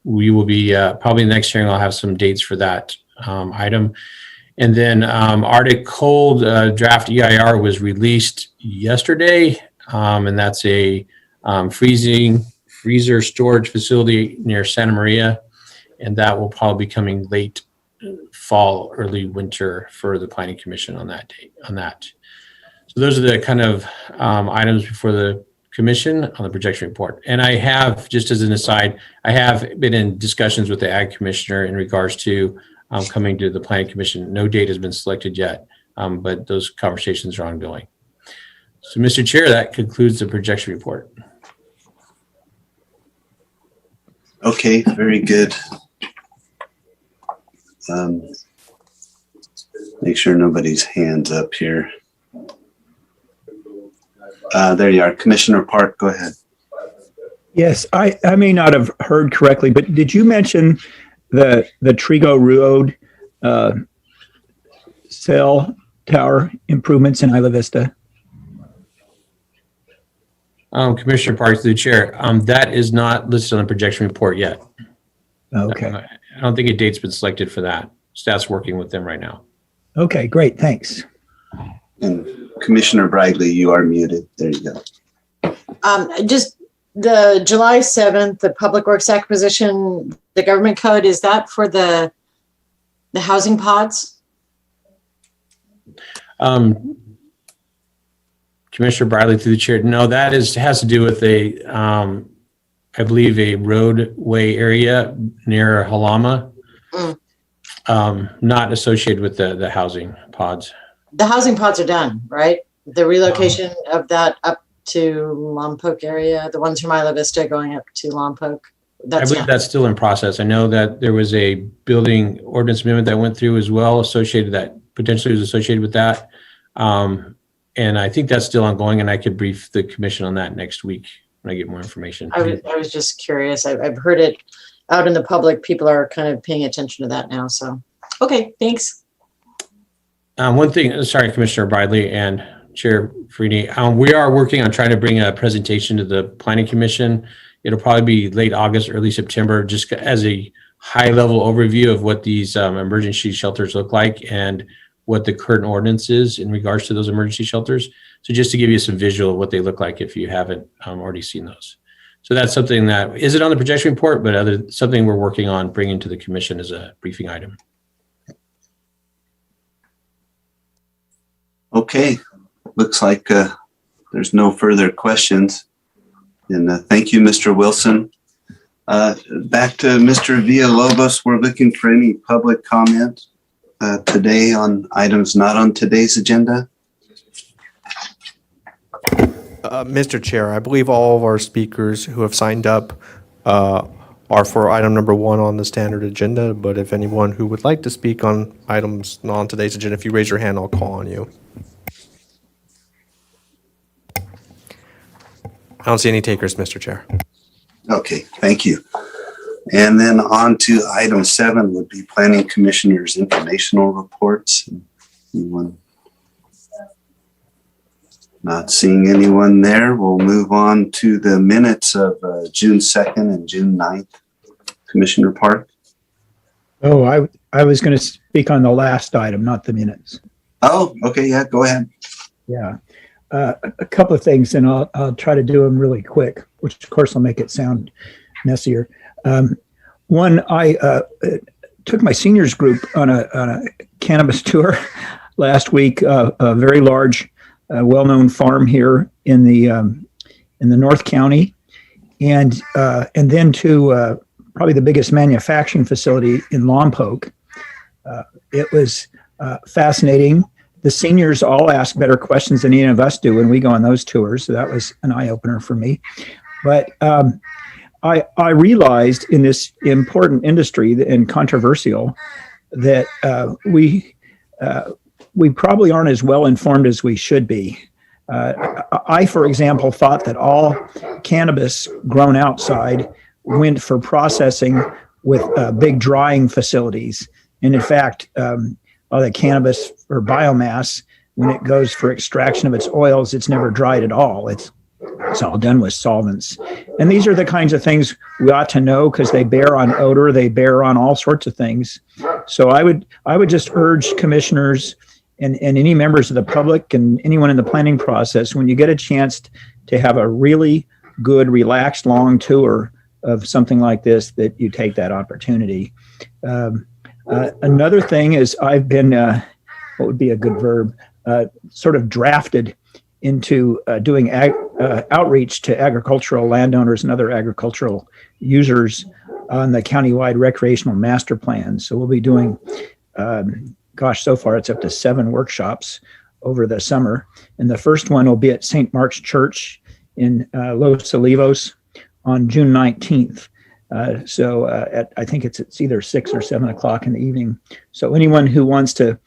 we will be probably the next hearing. I'll have some dates for that item. And then Arctic Cold draft EIR was released yesterday, and that's a freezer storage facility near Santa Maria, and that will probably be coming late fall, early winter for the Planning Commission on that date. So those are the kind of items before the Commission on the projection report. And I have, just as an aside, I have been in discussions with the Ag Commissioner in regards to coming to the Planning Commission. No date has been selected yet, but those conversations are ongoing. So, Mr. Chair, that concludes the projection report. Okay, very good. Make sure nobody's hands up here. There you are, Commissioner Park, go ahead. Yes, I may not have heard correctly, but did you mention the Trigo Road cell tower improvements in Isla Vista? Commissioner Parks, the chair, that is not listed on the projection report yet. Okay. I don't think a date's been selected for that. Staff's working with them right now. Okay, great, thanks. And Commissioner Bradley, you are muted. There you go. Just the July 7th, the Public Works Acquisition, the government code, is that for the housing pods? Commissioner Bradley, through the chair, no, that has to do with I believe a roadway area near Halama, not associated with the housing pods. The housing pods are done, right? The relocation of that up to Lompoc area, the ones from Isla Vista going up to Lompoc. I believe that's still in process. I know that there was a building ordinance amendment that went through as well, potentially was associated with that. And I think that's still ongoing, and I could brief the commission on that next week when I get more information. I was just curious. I've heard it out in the public. People are kind of paying attention to that now. So, okay, thanks. One thing, sorry, Commissioner Bradley and Chair Freeney, we are working on trying to bring a presentation to the Planning Commission. It'll probably be late August, early September, just as a high-level overview of what these emergency shelters look like and what the current ordinance is in regards to those emergency shelters. So just to give you some visual of what they look like if you haven't already seen those. So that's something that isn't on the projection report, but something we're working on bringing to the commission as a briefing item. Okay, looks like there's no further questions. And thank you, Mr. Wilson. Back to Mr. Villalobos. We're looking for any public comment today on items not on today's agenda. Mr. Chair, I believe all of our speakers who have signed up are for item number 1 on the standard agenda, but if anyone who would like to speak on items not on today's agenda, if you raise your hand, I'll call on you. I don't see any takers, Mr. Chair. Okay, thank you. And then on to item 7 would be Planning Commissioner's informational reports. Anyone? Not seeing anyone there. We'll move on to the minutes of June 2nd and June 9th. Commissioner Park. Oh, I was going to speak on the last item, not the minutes. Oh, okay, yeah, go ahead. Yeah. A couple of things, and I'll try to do them really quick, which of course will make it sound messier. One, I took my seniors group on a cannabis tour last week, a very large, well-known farm here in the North County, and then to probably the biggest manufacturing facility in Lompoc. It was fascinating. The seniors all ask better questions than any of us do when we go on those tours, so that was an eye-opener for me. But I realized in this important industry and controversial that we probably aren't as well informed as we should be. I, for example, thought that all cannabis grown outside went for processing with big drying facilities. And in fact, all the cannabis or biomass, when it goes for extraction of its oils, it's never dried at all. It's It's all done with solvents. And these are the kinds of things we ought to know because they bear on odor, they bear on all sorts of things. So I would just urge commissioners and any members of the public and anyone in the planning process, when you get a chance to have a really good, relaxed, long tour of something like this, that you take that opportunity. Another thing is I've been, what would be a good verb, sort of drafted into doing outreach to agricultural landowners and other agricultural users on the countywide recreational master plan. So we'll be doing, so far it's up to 7 workshops over the summer. And the first one will be at St. Mark's Church in Los Olivos on June 19th. I think it's either 6 or 7 o'clock in the evening. So anyone who wants to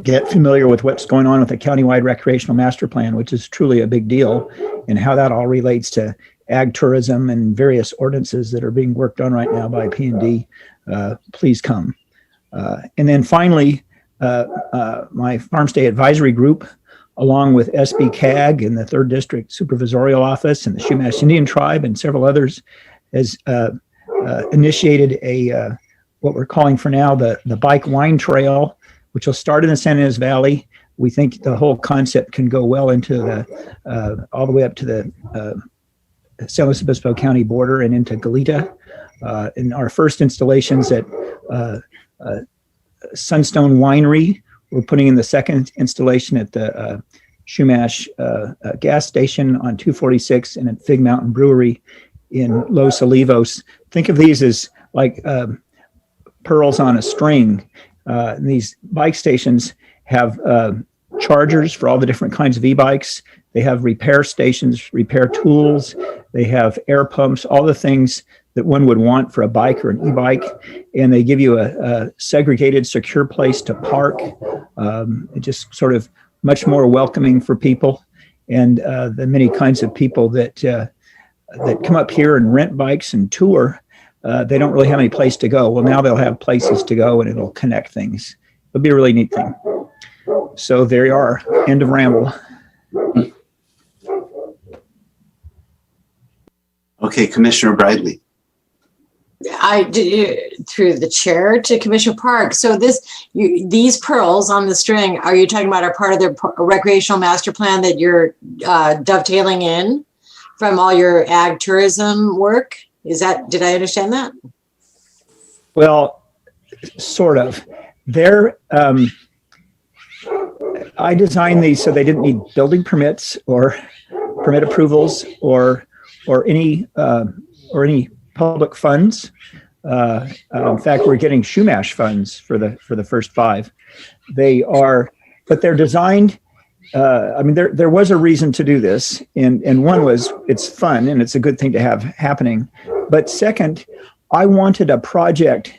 get familiar with what's going on with the countywide recreational master plan, which is truly a big deal, and how that all relates to ag tourism and various ordinances that are being worked on right now by P&D, please come. And then finally, my Farm Stay Advisory Group, along with SB CAG and the 3rd District Supervisorial Office and the Chumash Indian Tribe and several others, has initiated what we're calling for now the Bike Wine Trail, which will start in the San Ynez Valley. We think the whole concept can go well into all the way up to the San Luis Obispo County border and into Goleta. In our first installations at Sunstone Winery, we're putting in the second installation at the Chumash gas station on 246 and at Fig Mountain Brewery in Los Olivos. Think of these as like pearls on a string. These bike stations have chargers for all the different kinds of e-bikes. They have repair stations, repair tools. They have air pumps, all the things that one would want for a bike or an e-bike. And they give you a segregated, secure place to park. Just sort of much more welcoming for people. And the many kinds of people that come up here and rent bikes and tour, they don't really have any place to go. Well, now they'll have places to go and it'll connect things. It'll be a really neat thing. So there you are, end of ramble. Okay, Commissioner Bradley. Through the chair to Commissioner Park. So these pearls on the string, are you talking about are part of the recreational master plan that you're dovetailing in from all your ag tourism work? Did I understand that? Well, sort of. I designed these so they didn't need building permits or permit approvals or any public funds. In fact, we're getting Chumash funds for the first 5. But they're designed. There was a reason to do this, and one was it's fun and it's a good thing to have happening. But second, I wanted a project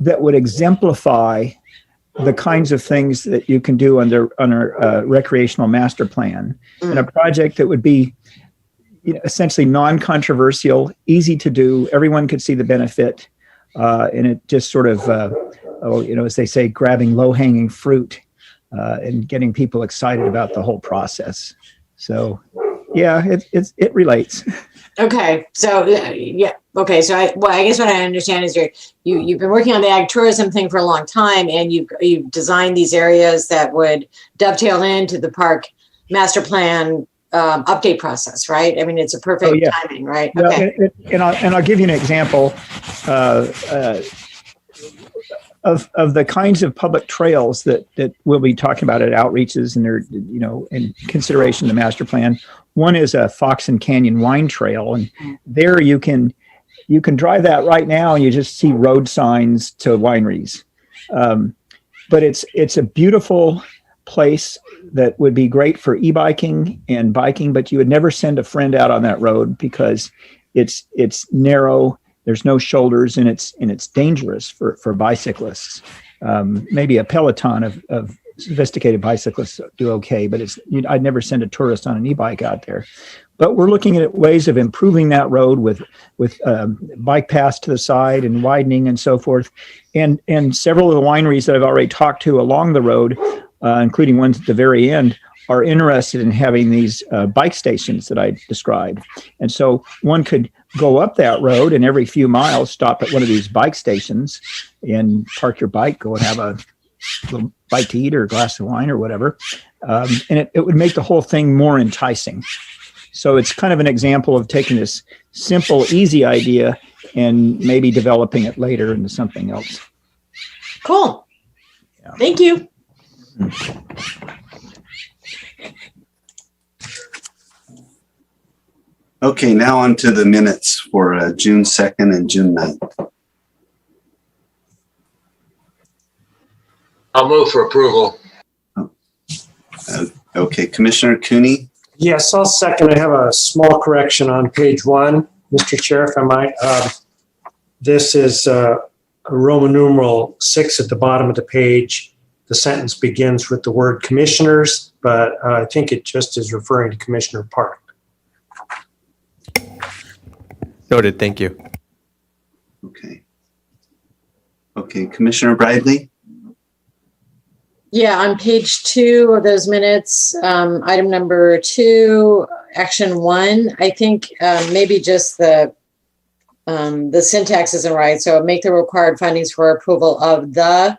that would exemplify the kinds of things that you can do under a recreational master plan, and a project that would be essentially non-controversial, easy to do. Everyone could see the benefit, and it just sort of, as they say, grabbing low-hanging fruit and getting people excited about the whole process. So, yeah, it relates. Okay, so yeah, okay, so I guess what I understand is you've been working on the ag tourism thing for a long time, and you've designed these areas that would dovetail into the park master plan update process, right? I mean, it's a perfect timing, right? Okay. And I'll give you an example of the kinds of public trails that we'll be talking about at outreaches and they're, in consideration of the master plan. One is a Fox and Canyon Wine Trail, and there you can drive that right now and you just see road signs to wineries. But it's a beautiful place that would be great for e-biking and biking, but you would never send a friend out on that road because it's narrow, there's no shoulders, and it's dangerous for bicyclists. Maybe a peloton of sophisticated bicyclists do okay, but I'd never send a tourist on an e-bike out there. But we're looking at ways of improving that road with bike paths to the side and widening and so forth. And several of the wineries that I've already talked to along the road, including ones at the very end, are interested in having these bike stations that I described. And so one could go up that road and every few miles stop at one of these bike stations and park your bike, go and have a little bite to eat or a glass of wine or whatever. And it would make the whole thing more enticing. So it's kind of an example of taking this simple, easy idea and maybe developing it later into something else. Cool. Yeah. Thank you. Okay, now on to the minutes for June 2nd and June 9th. I'll move for approval. Okay, Commissioner Cooney? Yes, I'll second. I have a small correction on page 1, Mr. Chair, if I might. This is Roman numeral 6 at the bottom of the page. The sentence begins with the word commissioners, but I think it just is referring to Commissioner Park. Noted, thank you. Okay. Okay, Commissioner Bradley? Yeah, on page 2 of those minutes, item number 2, action 1, I think maybe just the syntax isn't right. So make the required findings for approval of the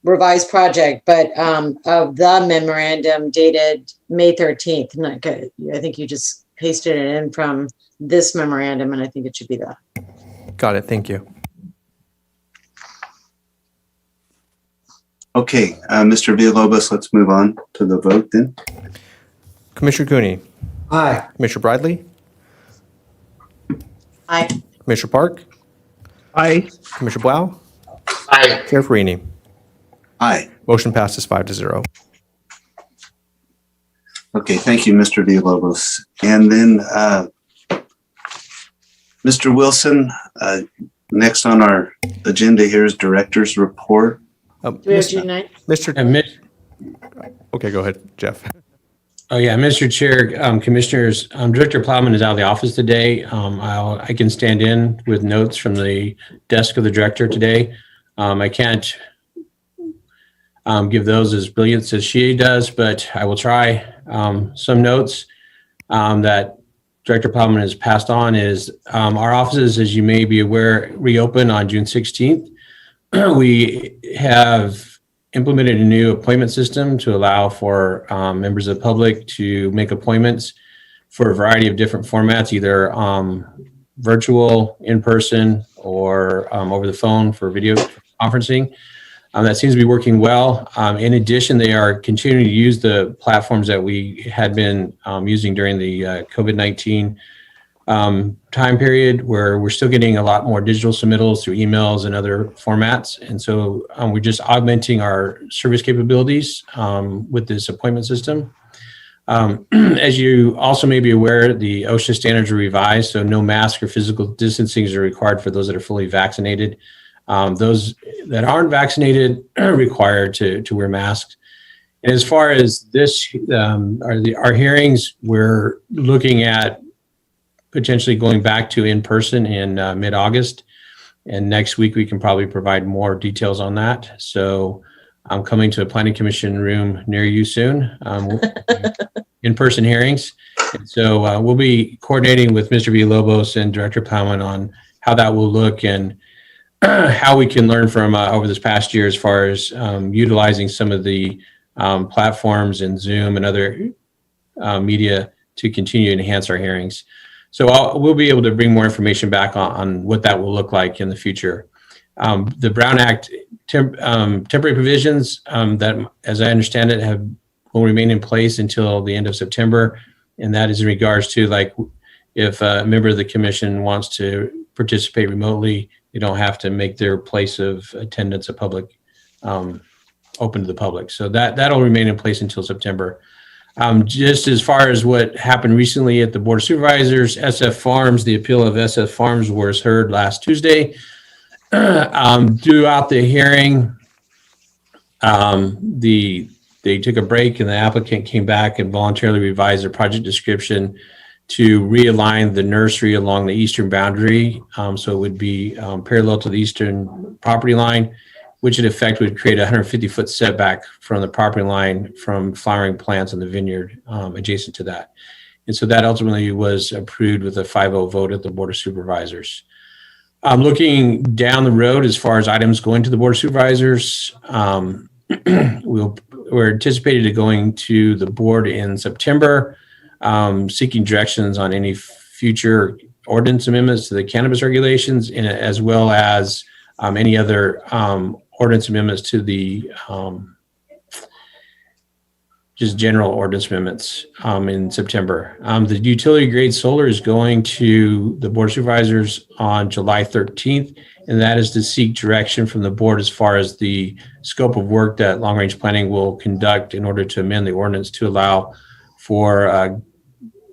revised project, but of the memorandum dated May 13th. Not good. I think you just pasted it in from this memorandum, and I think it should be that. Got it, thank you. Okay, Mr. Villalobos, let's move on to the vote then. Commissioner Cooney, Aye. Commissioner Bradley, Aye. Commissioner Park, I Commissioner Blau, Aye. Chair Farini. Aye. Motion passes 5-0. Okay, thank you, Mr. Villalobos. And then Mr. Wilson, next on our agenda here is Director's Report. Do we have June 9th? Mr. And Okay, go ahead, Jeff. Oh, yeah, Mr. Chair, Commissioners, Director Plowman is out of the office today. I can stand in with notes from the desk of the director today. I can't give those as brilliant as she does, but I will try. Some notes that Director Plowman has passed on is our offices, as you may be aware, reopen on June 16th. We have implemented a new appointment system to allow for members of the public to make appointments for a variety of different formats, either virtual, in person, or over the phone for video conferencing. That seems to be working well. In addition, they are continuing to use the platforms that we had been using during the COVID-19 time period, where we're still getting a lot more digital submittals through emails and other formats. And so we're just augmenting our service capabilities with this appointment system. As you also may be aware, the OSHA standards are revised, so no mask or physical distancing are required for those that are fully vaccinated. Those that aren't vaccinated are required to wear masks. And as far as this, our hearings, we're looking at potentially going back to in-person in mid-August. And next week, we can probably provide more details on that. So I'm coming to a planning commission room near you soon, in-person hearings. And so we'll be coordinating with Mr. Villalobos and Director Plowman on how that will look and how we can learn from over this past year as far as utilizing some of the platforms and Zoom and other media to continue to enhance our hearings. So we'll be able to bring more information back on what that will look like in the future. The Brown Act temporary provisions that, as I understand it, will remain in place until the end of September. And that is in regards to, like, if a member of the commission wants to participate remotely, they don't have to make their place of attendance open to the public. So that'll remain in place until September. Just as far as what happened recently at the Board of Supervisors, SF Farms, the appeal of SF Farms was heard last Tuesday. Throughout the hearing, they took a break and the applicant came back and voluntarily revised their project description to realign the nursery along the eastern boundary. So it would be parallel to the eastern property line, which in effect would create a 150-foot setback from the property line from flowering plants in the vineyard adjacent to that. And so that ultimately was approved with a 5-0 vote at the Board of Supervisors. Looking down the road as far as items going to the Board of Supervisors, we're anticipated to going to the board in September, seeking directions on any future ordinance amendments to the cannabis regulations, and as well as any other ordinance amendments to the just general ordinance amendments in September. The utility grade solar is going to the Board of Supervisors on July 13th, and that is to seek direction from the board as far as the scope of work that long range planning will conduct in order to amend the ordinance to allow for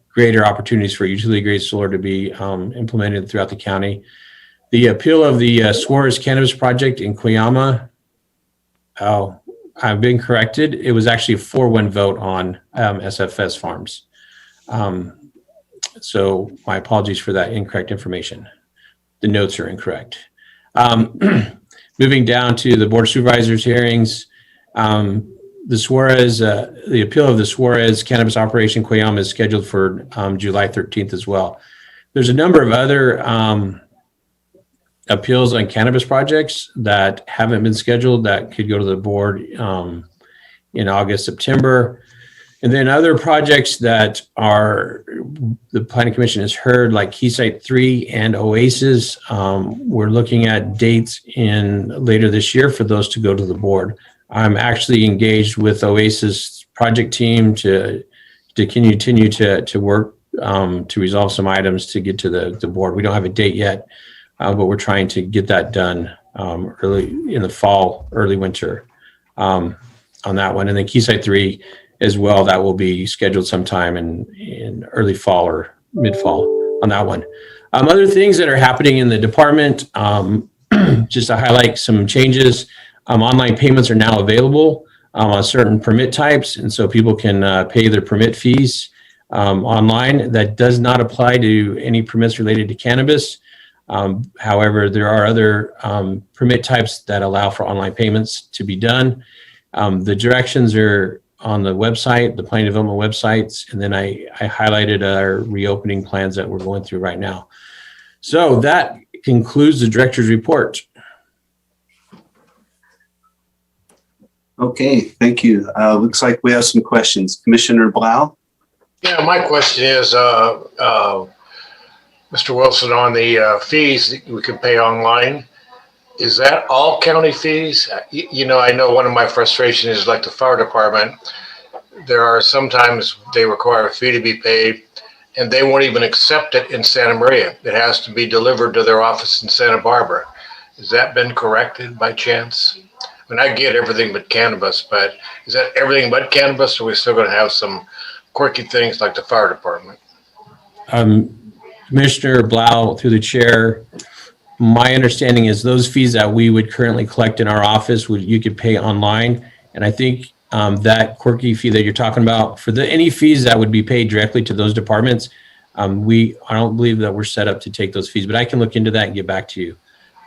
greater opportunities for utility grade solar to be implemented throughout the county. The appeal of the Suarez Cannabis Project in Cuyama, I've been corrected. It was actually a 4-1 vote on SFS Farms. So my apologies for that incorrect information. The notes are incorrect. Moving down to the Board of Supervisors hearings, the appeal of the Suarez Cannabis Operation Cuyama is scheduled for July 13th as well. There's a number of other appeals on cannabis projects that haven't been scheduled that could go to the board in August, September. And then other projects that are the Planning Commission has heard, like Keysite 3 and Oasis. We're looking at dates in later this year for those to go to the board. I'm actually engaged with Oasis project team to continue to work to resolve some items to get to the board. We don't have a date yet, but we're trying to get that done early in the fall, early winter on that one. And then Keysite 3 as well, that will be scheduled sometime in early fall or mid-fall on that one. Other things that are happening in the department, just to highlight some changes, online payments are now available on certain permit types, and so people can pay their permit fees online. That does not apply to any permits related to cannabis. However, there are other permit types that allow for online payments to be done. The directions are on the website, the planning development websites, and then I highlighted our reopening plans that we're going through right now. So that concludes the director's report. Okay, thank you. Looks like we have some questions. Commissioner Blau? Yeah, my question is, Mr. Wilson, on the fees that we can pay online, is that all county fees? You know, I know one of my frustrations is like the fire department. There are sometimes they require a fee to be paid and they won't even accept it in Santa Maria. It has to be delivered to their office in Santa Barbara. Has that been corrected by chance? I mean, I get everything but cannabis, but is that everything but cannabis, or are we still going to have some quirky things like the fire department? Commissioner Blau, through the chair, my understanding is those fees that we would currently collect in our office, you could pay online. And I think that quirky fee that you're talking about, for any fees that would be paid directly to those departments, I don't believe that we're set up to take those fees, but I can look into that and get back to you.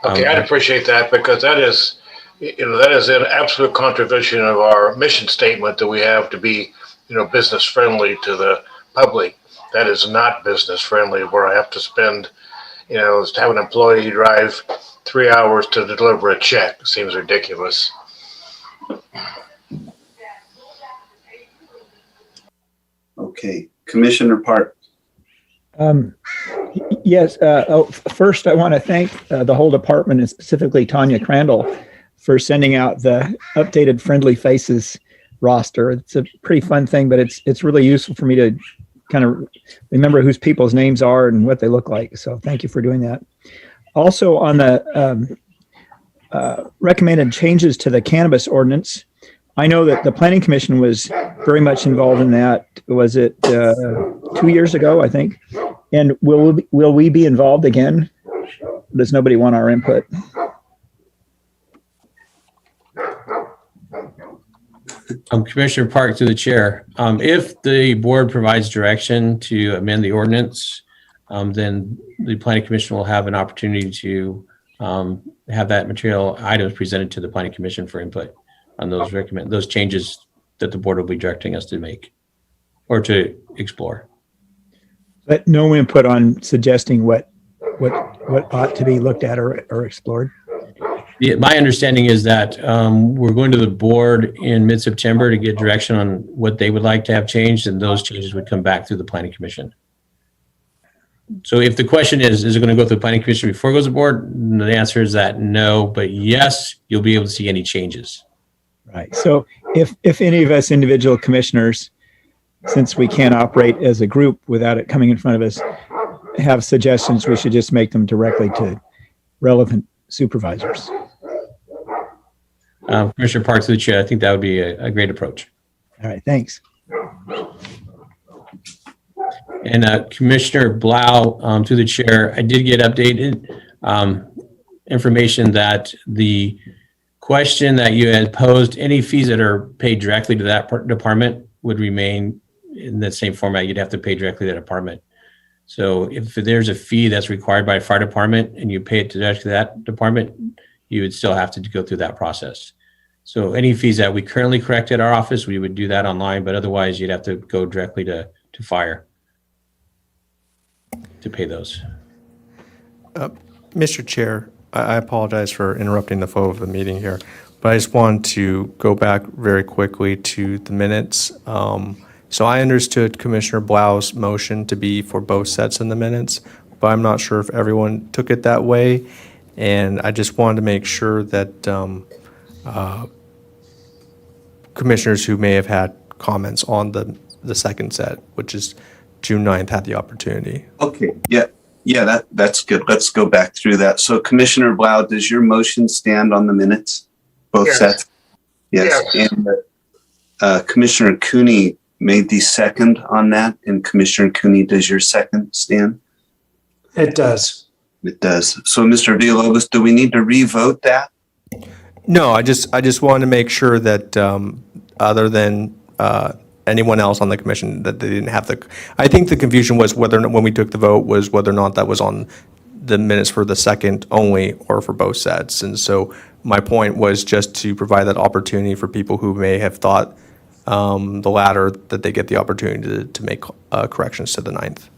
Okay, I'd appreciate that, because that is an absolute contradiction of our mission statement that we have to be, business friendly to the public. That is not business friendly, where I have to spend, have an employee drive 3 hours to deliver a check. It seems ridiculous. Okay, Commissioner Park. Yes. First, I want to thank the whole department, and specifically Tanya Crandall, for sending out the updated Friendly Faces roster. It's a pretty fun thing, but it's really useful for me to kind of remember whose people's names are and what they look like. So thank you for doing that. Also, on the recommended changes to the cannabis ordinance, I know that the Planning Commission was very much involved in that. Was it 2 years ago, I think? And will we be involved again? Does nobody want our input? Commissioner Park, through the chair. If the board provides direction to amend the ordinance, then the Planning Commission will have an opportunity to have that material items presented to the planning commission for input on those changes that the board will be directing us to make or to explore. But no input on suggesting what ought to be looked at or explored. My understanding is that we're going to the board in mid-September to get direction on what they would like to have changed, and those changes would come back through the planning commission. So if the question is it going to go through the planning commission before it goes to the board? The answer is that no, but yes, you'll be able to see any changes. Right. So if any of us individual commissioners, since we can't operate as a group without it coming in front of us, have suggestions, we should just make them directly to relevant supervisors. Commissioner Parks, through the chair, I think that would be a great approach. All right. Thanks. And Commissioner Blau, through the chair, I did get updated information that the question that you had posed, any fees that are paid directly to that department would remain in the same format. You'd have to pay directly to that department. So if there's a fee that's required by a fire department and you pay it directly to that department, you would still have to go through that process. So any fees that we currently collect at our office, we would do that online, but otherwise you'd have to go directly to fire to pay those. Mr. Chair, I apologize for interrupting the flow of the meeting here, but I just wanted to go back very quickly to the minutes. So I understood Commissioner Blau's motion to be for both sets in the minutes, but I'm not sure if everyone took it that way. And I just wanted to make sure that commissioners who may have had comments on the second set, which is June 9th, had the opportunity. Okay, yeah, that's good. Let's go back through that. So Commissioner Blau, does your motion stand on the minutes? Both Yes. sets? Yes. And Commissioner Cooney made the second on that. And Commissioner Cooney, does your second stand? It does. It does. So Mr. Villalobos, do we need to re-vote that? No, I just wanted to make sure that other than anyone else on the commission, that they didn't have I think the confusion was whether or not, when we took the vote, was whether or not that was on the minutes for the second only or for both sets. And so my point was just to provide that opportunity for people who may have thought the latter, that they get the opportunity to make corrections to the 9th.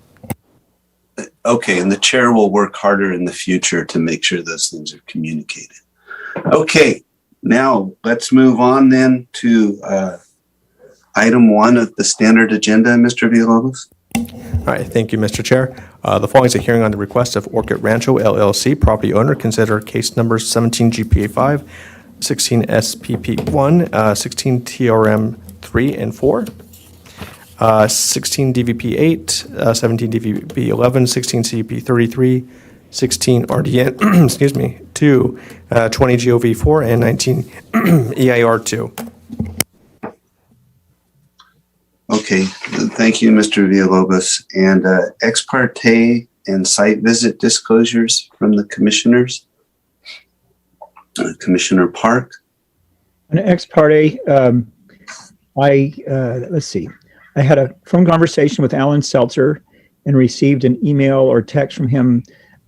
Okay, and the chair will work harder in the future to make sure those things are communicated. Okay, now let's move on then to item 1 of the standard agenda, Mr. Villalobos. All right, thank you, Mr. Chair. The following is a hearing on the request of Orchid Rancho LLC, property owner, consider case number 17 GPA 5, 16 SPP 1, 16 TRM 3 and 4, 16 DVP 8, 17 DVP 11, 16 CP 33, 16 RDN, excuse me, 2, 20 GOV 4, and 19 EIR 2. Okay, thank you, Mr. Villalobos. And ex parte and site visit disclosures from the commissioners. Commissioner Park. An ex parte, let's see. I had a phone conversation with Alan Seltzer and received an email or text from him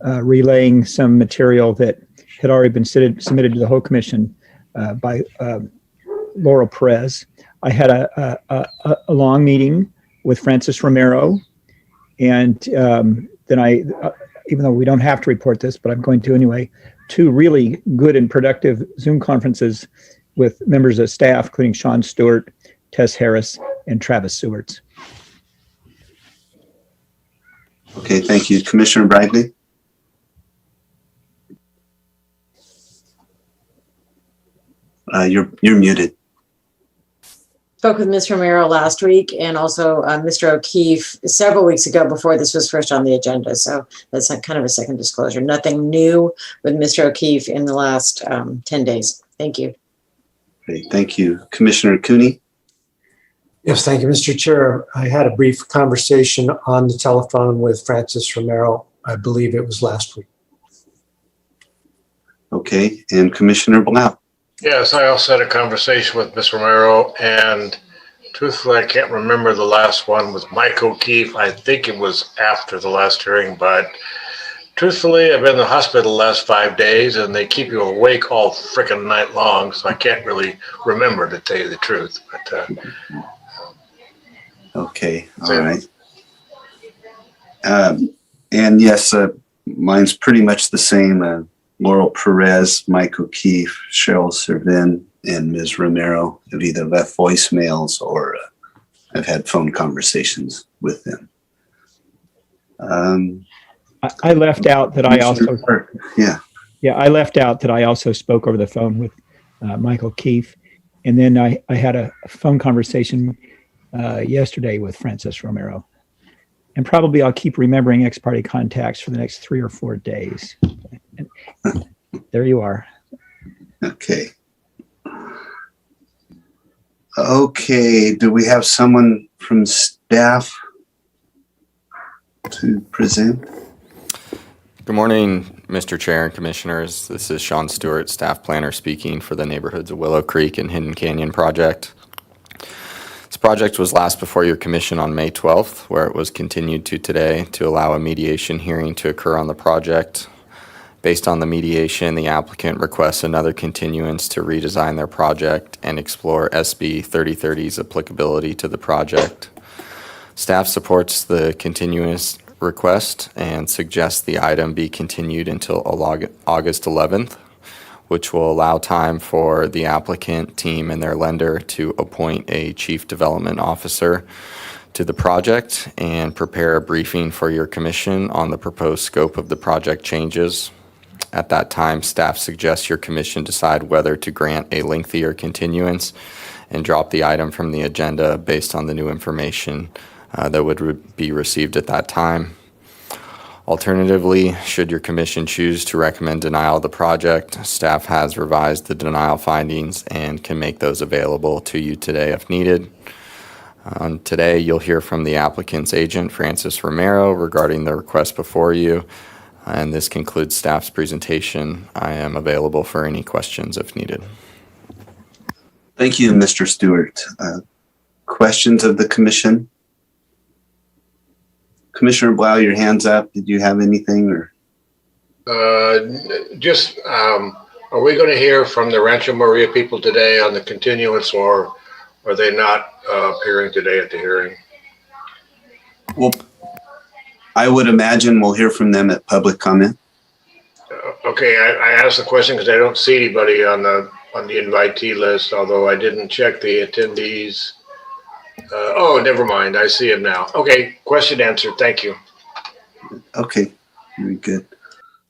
relaying some material that had already been submitted to the whole commission by Laurel Perez. I had a long meeting with Francis Romero, and then I, even though we don't have to report this, but I'm going to anyway, 2 really good and productive Zoom conferences with members of staff, including Sean Stewart, Tess Harris, and Travis Sewards. Okay, thank you. Commissioner Bradley. You're muted. Spoke with Ms. Romero last week and also Mr. O'Keefe several weeks ago before this was first on the agenda. So that's kind of a second disclosure. Nothing new with Mr. O'Keefe in the last 10 days. Thank you. Okay, thank you. Commissioner Cooney. Yes, thank you, Mr. Chair. I had a brief conversation on the telephone with Francis Romero. I believe it was last week. Okay, and Commissioner Blau. Yes, I also had a conversation with Ms. Romero, and truthfully, I can't remember the last one with Mike O'Keefe. I think it was after the last hearing, but truthfully, I've been in the hospital the last 5 days and they keep you awake all freaking night long. So I can't really remember, to tell you the truth. But Okay, all right. And yes, mine's pretty much the same. Laurel Perez, Mike O'Keefe, Cheryl Servin, and Ms. Romero have either left voicemails or I've had phone conversations with them. I left out that I also, I left out that I also spoke over the phone with Michael Keefe. And then I had a phone conversation yesterday with Francis Romero. And probably I'll keep remembering ex parte contacts for the next 3 or 4 days. And there you are. Okay. Okay, do we have someone from staff to present? Good morning, Mr. Chair and Commissioners. This is Sean Stewart, Staff Planner, speaking for the neighborhoods of Willow Creek and Hidden Canyon project. This project was last before your commission on May 12th, where it was continued to today to allow a mediation hearing to occur on the project. Based on the mediation, the applicant requests another continuance to redesign their project and explore SB 3030's applicability to the project. Staff supports the continuous request and suggests the item be continued until August 11th, which will allow time for the applicant, team, and their lender to appoint a chief development officer to the project and prepare a briefing for your commission on the proposed scope of the project changes. At that time, staff suggests your commission decide whether to grant a lengthier continuance and drop the item from the agenda based on the new information that would be received at that time. Alternatively, should your commission choose to recommend denial of the project, staff has revised the denial findings and can make those available to you today if needed. Today, you'll hear from the applicant's agent, Francis Romero, regarding the request before you. And this concludes staff's presentation. I am available for any questions if needed. Thank you, Mr. Stewart. Questions of the commission? Commissioner Blau, your hand's up. Did you have anything? Or are we going to hear from the Rancho Maria people today on the continuance, or are they not appearing today at the hearing? Well, I would imagine we'll hear from them at public comment. Okay, I asked the question because I don't see anybody on the invitee list, although I didn't check the attendees. Oh, never mind. I see him now. Okay, question answered. Thank you. Okay, very good.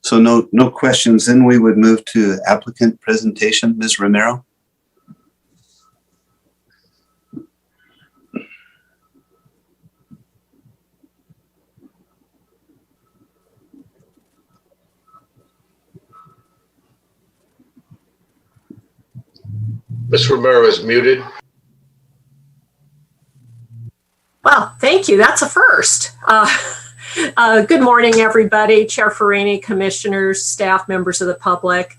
So no questions. Then we would move to applicant presentation. Ms. Romero. Ms. Romero is muted. Well, thank you. That's a first. Good morning, everybody. Chair Farini, commissioners, staff, members of the public.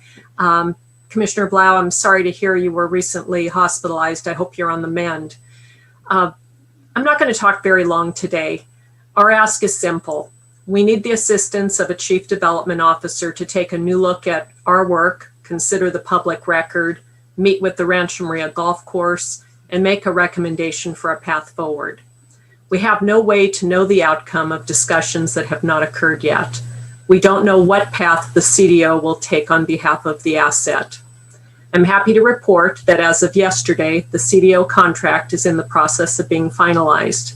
Commissioner Blau, I'm sorry to hear you were recently hospitalized. I hope you're on the mend. I'm not going to talk very long today. Our ask is simple. We need the assistance of a chief development officer to take a new look at our work, consider the public record, meet with the Rancho Maria Golf Course, and make a recommendation for a path forward. We have no way to know the outcome of discussions that have not occurred yet. We don't know what path the CDO will take on behalf of the asset. I'm happy to report that as of yesterday, the CDO contract is in the process of being finalized.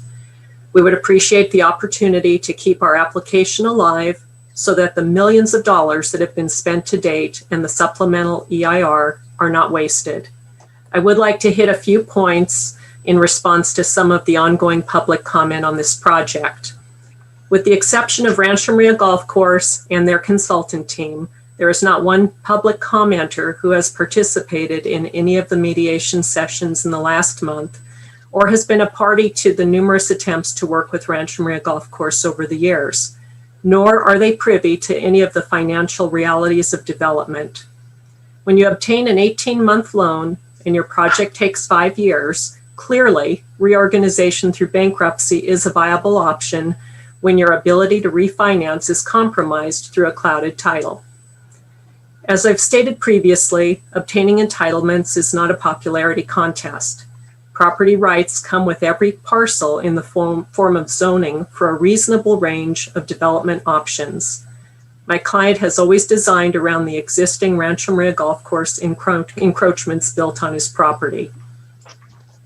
We would appreciate the opportunity to keep our application alive so that the millions of dollars that have been spent to date and the supplemental EIR are not wasted. I would like to hit a few points in response to some of the ongoing public comment on this project. With the exception of Rancho Maria Golf Course and their consultant team, there is not one public commenter who has participated in any of the mediation sessions in the last month or has been a party to the numerous attempts to work with Rancho Maria Golf Course over the years, nor are they privy to any of the financial realities of development. When you obtain an 18-month loan and your project takes 5 years, clearly reorganization through bankruptcy is a viable option when your ability to refinance is compromised through a clouded title. As I've stated previously, obtaining entitlements is not a popularity contest. Property rights come with every parcel in the form of zoning for a reasonable range of development options. My client has always designed around the existing Rancho Maria Golf Course encroachments built on his property.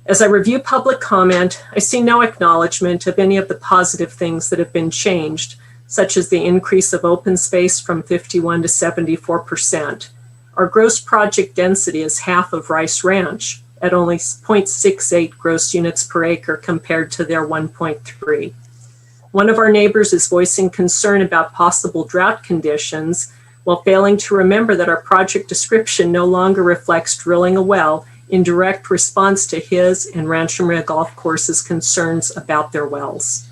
As I review public comment, I see no acknowledgement of any of the positive things that have been changed, such as the increase of open space from 51 to 74%. Our gross project density is half of Rice Ranch at only 0.68 gross units per acre compared to their 1.3. One of our neighbors is voicing concern about possible drought conditions while failing to remember that our project description no longer reflects drilling a well in direct response to his and Rancho Maria Golf Course's concerns about their wells.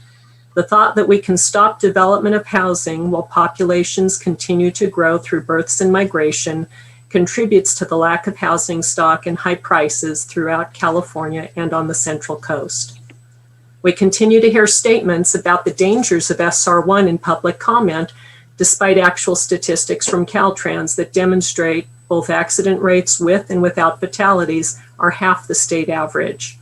The thought that we can stop development of housing while populations continue to grow through births and migration contributes to the lack of housing stock and high prices throughout California and on the Central Coast. We continue to hear statements about the dangers of SR1 in public comment, despite actual statistics from Caltrans that demonstrate both accident rates with and without fatalities are half the state average.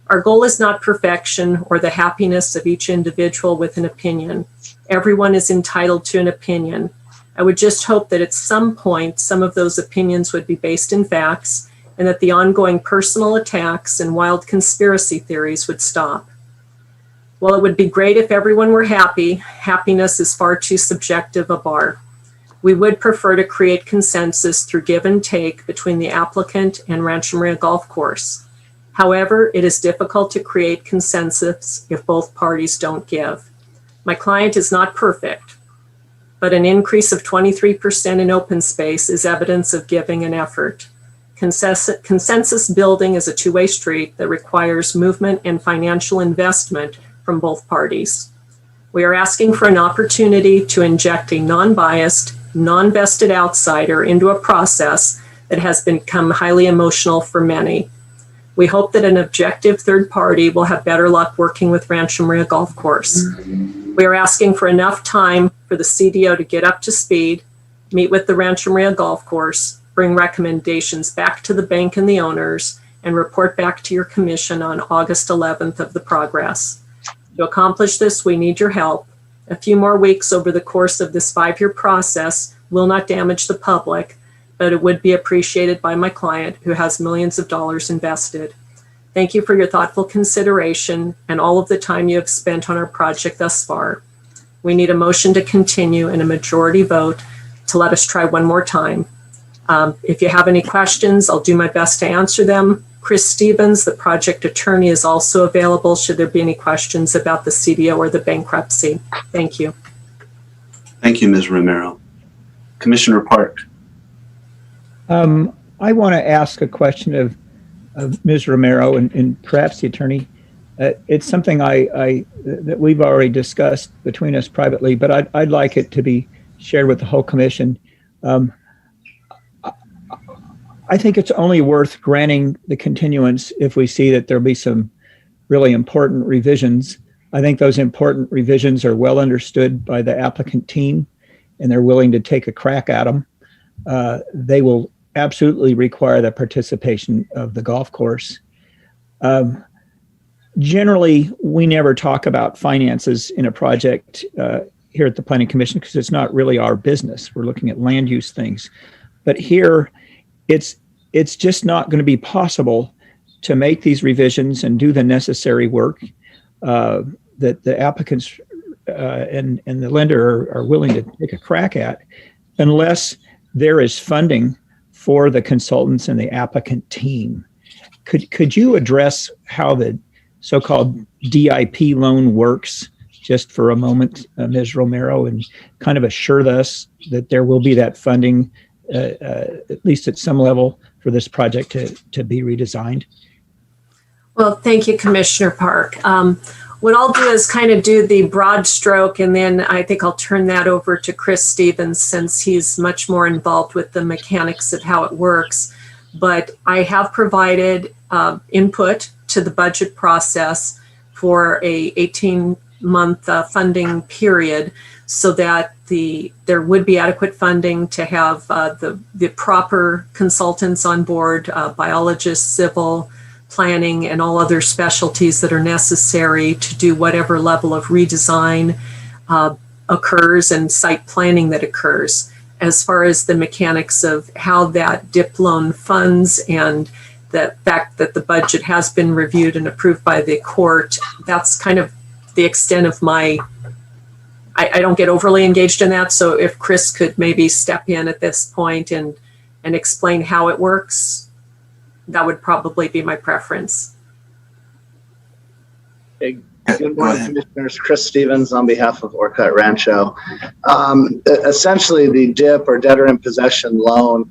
Our goal is not perfection or the happiness of each individual with an opinion. Everyone is entitled to an opinion. I would just hope that at some point, some of those opinions would be based in facts and that the ongoing personal attacks and wild conspiracy theories would stop. While it would be great if everyone were happy, happiness is far too subjective a bar. We would prefer to create consensus through give and take between the applicant and Rancho Maria Golf Course. However, it is difficult to create consensus if both parties don't give. My client is not perfect, but an increase of 23% in open space is evidence of giving and effort. Consensus building is a two-way street that requires movement and financial investment from both parties. We are asking for an opportunity to inject a non-biased, non-vested outsider into a process that has become highly emotional for many. We hope that an objective third party will have better luck working with Rancho Maria Golf Course. We are asking for enough time for the CDO to get up to speed, meet with the Rancho Maria Golf Course, bring recommendations back to the bank and the owners, and report back to your commission on August 11th of the progress. To accomplish this, we need your help. A few more weeks over the course of this 5-year process will not damage the public, but it would be appreciated by my client who has millions of dollars invested. Thank you for your thoughtful consideration and all of the time you have spent on our project thus far. We need a motion to continue and a majority vote to let us try one more time. If you have any questions, I'll do my best to answer them. Chris Stevens, the project attorney, is also available should there be any questions about the CDO or the bankruptcy. Thank you. Thank you, Ms. Romero. Commissioner Park. I want to ask a question of Ms. Romero and perhaps the attorney. It's something that we've already discussed between us privately, but I'd like it to be shared with the whole commission. I think it's only worth granting the continuance if we see that there'll be some really important revisions. I think those important revisions are well understood by the applicant team and they're willing to take a crack at them. They will absolutely require the participation of the golf course. Generally, we never talk about finances in a project here at the Planning Commission because it's not really our business. We're looking at land use things. But here, it's just not going to be possible to make these revisions and do the necessary work that the applicants and the lender are willing to take a crack at unless there is funding for the consultants and the applicant team. Could you address how the so-called DIP loan works just for a moment, Ms. Romero, and kind of assure us that there will be that funding at least at some level for this project to be redesigned? Well, thank you, Commissioner Park. What I'll do is kind of do the broad stroke, and then I think I'll turn that over to Chris Stevens since he's much more involved with the mechanics of how it works. But I have provided input to the budget process for a month funding period so that there would be adequate funding to have the proper consultants on board, biologists, civil, planning, and all other specialties that are necessary to do whatever level of redesign occurs and site planning that occurs. As far as the mechanics of how that DIP loan funds and the fact that the budget has been reviewed and approved by the court, that's kind of the extent of my, I don't get overly engaged in that. So if Chris could maybe step in at this point and explain how it works, that would probably be my preference. Hey, good morning, Commissioners. Chris Stevens on behalf of Orcutt Rancho. Essentially, the DIP or debtor in possession loan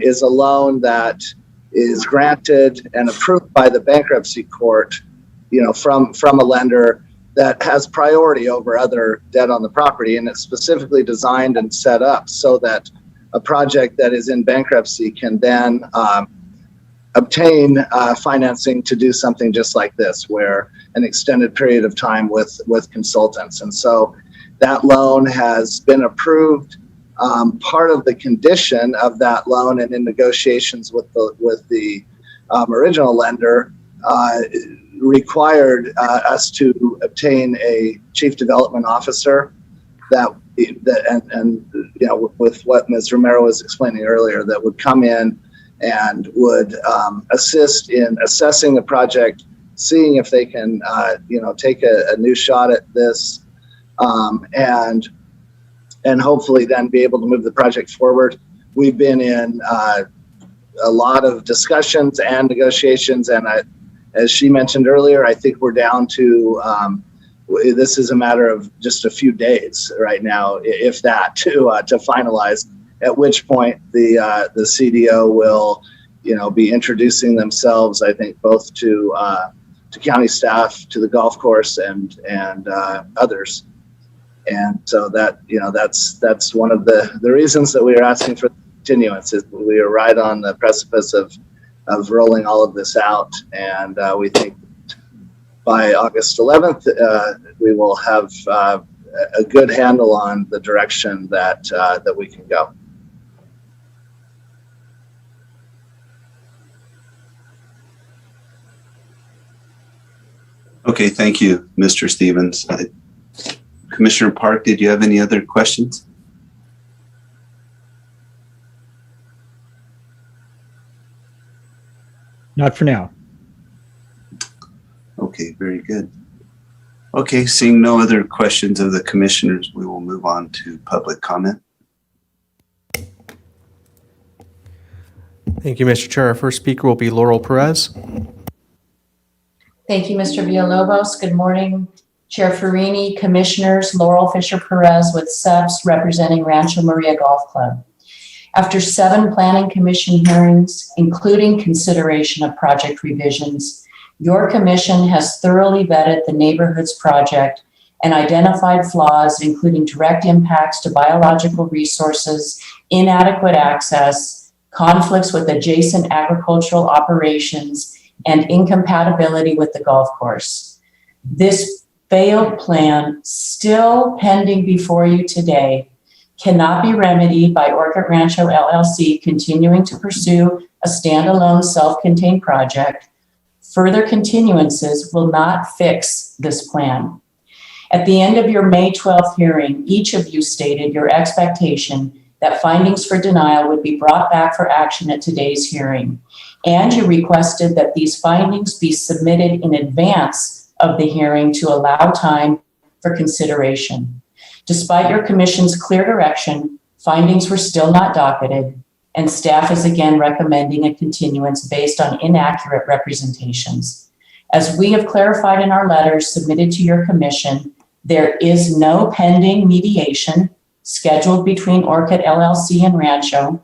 is a loan that is granted and approved by the bankruptcy court, from a lender that has priority over other debt on the property, and it's specifically designed and set up so that a project that is in bankruptcy can then obtain financing to do something just like this, where an extended period of time with consultants. And so that loan has been approved. Part of the condition of that loan and in negotiations with the original lender required us to obtain a chief development officer with what Ms. Romero was explaining earlier, that would come in and would assist in assessing the project, seeing if they can, take a new shot at this, and hopefully then be able to move the project forward. We've been in a lot of discussions and negotiations, and as she mentioned earlier, I think we're down to, this is a matter of just a few days right now, if that, to finalize, at which point the CDO will, be introducing themselves, I think, both to county staff, to the golf course, and others. And so that, that's one of the reasons that we are asking for continuance, is we are right on the precipice of rolling all of this out. And we think by August 11th, we will have a good handle on the direction that we can go. Okay, thank you, Mr. Stevens. Commissioner Park, did you have any other questions? Not for now. Okay, very good. Okay, seeing no other questions of the commissioners, we will move on to public comment. Thank you, Mr. Chair. Our first speaker will be Laurel Perez. Thank you, Mr. Villalobos. Good morning, Chair Farini, Commissioners. Laurel Fisher Perez with SEPS representing Rancho Maria Golf Club. After 7 Planning Commission hearings, including consideration of project revisions, your commission has thoroughly vetted the neighborhood's project and identified flaws, including direct impacts to biological resources, inadequate access, conflicts with adjacent agricultural operations, and incompatibility with the golf course. This failed plan, still pending before you today, cannot be remedied by Orcutt Rancho LLC continuing to pursue a standalone self-contained project. Further continuances will not fix this plan. At the end of your May 12th hearing, each of you stated your expectation that findings for denial would be brought back for action at today's hearing. And you requested that these findings be submitted in advance of the hearing to allow time for consideration. Despite your commission's clear direction, findings were still not docketed, and staff is again recommending a continuance based on inaccurate representations. As we have clarified in our letters submitted to your commission, there is no pending mediation scheduled between Orcutt LLC and Rancho.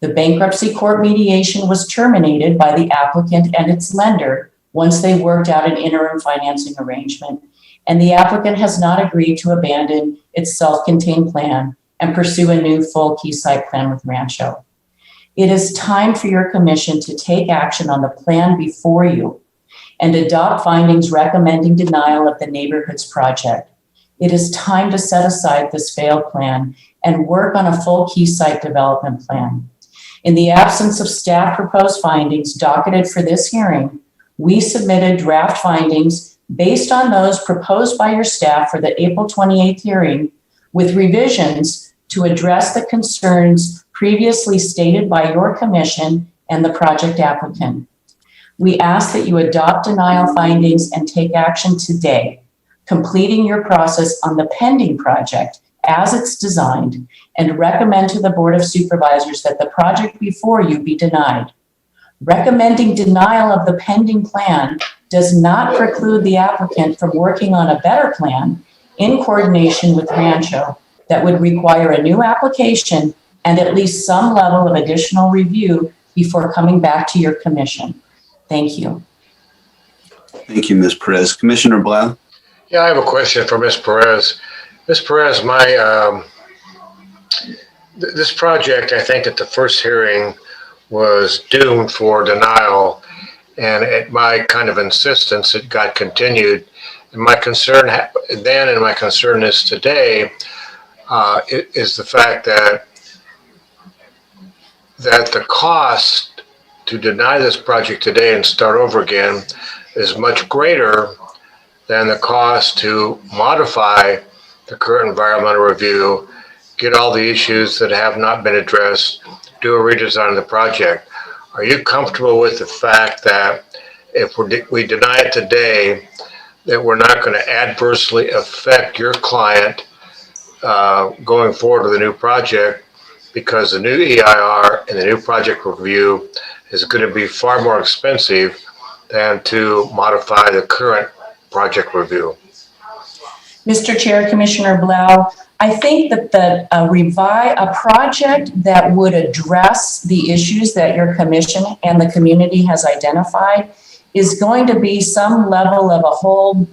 The bankruptcy court mediation was terminated by the applicant and its lender once they worked out an interim financing arrangement, and the applicant has not agreed to abandon its self-contained plan and pursue a new full key site plan with Rancho. It is time for your commission to take action on the plan before you and adopt findings recommending denial of the neighborhoods project. It is time to set aside this failed plan and work on a full key site development plan. In the absence of staff proposed findings docketed for this hearing, we submitted draft findings based on those proposed by your staff for the April 28th hearing, with revisions to address the concerns previously stated by your commission and the project applicant. We ask that you adopt denial findings and take action today, completing your process on the pending project as it's designed, and recommend to the Board of Supervisors that the project before you be denied. Recommending denial of the pending plan does not preclude the applicant from working on a better plan in coordination with Rancho that would require a new application and at least some level of additional review before coming back to your commission. Thank you. Thank you, Ms. Perez. Commissioner Blau? Yeah, I have a question for Ms. Perez. Ms. Perez, this project, I think at the first hearing was doomed for denial, and at my kind of insistence, it got continued. And my concern then and my concern is today is the fact that the cost to deny this project today and start over again is much greater than the cost to modify the current environmental review, get all the issues that have not been addressed, do a redesign of the project. Are you comfortable with the fact that if we deny it today, that we're not going to adversely affect your client going forward with the new project, because the new EIR and the new project review is going to be far more expensive than to modify the current project review? Mr. Chair, Commissioner Blau, I think that a project that would address the issues that your commission and the community has identified is going to be some level of a whole,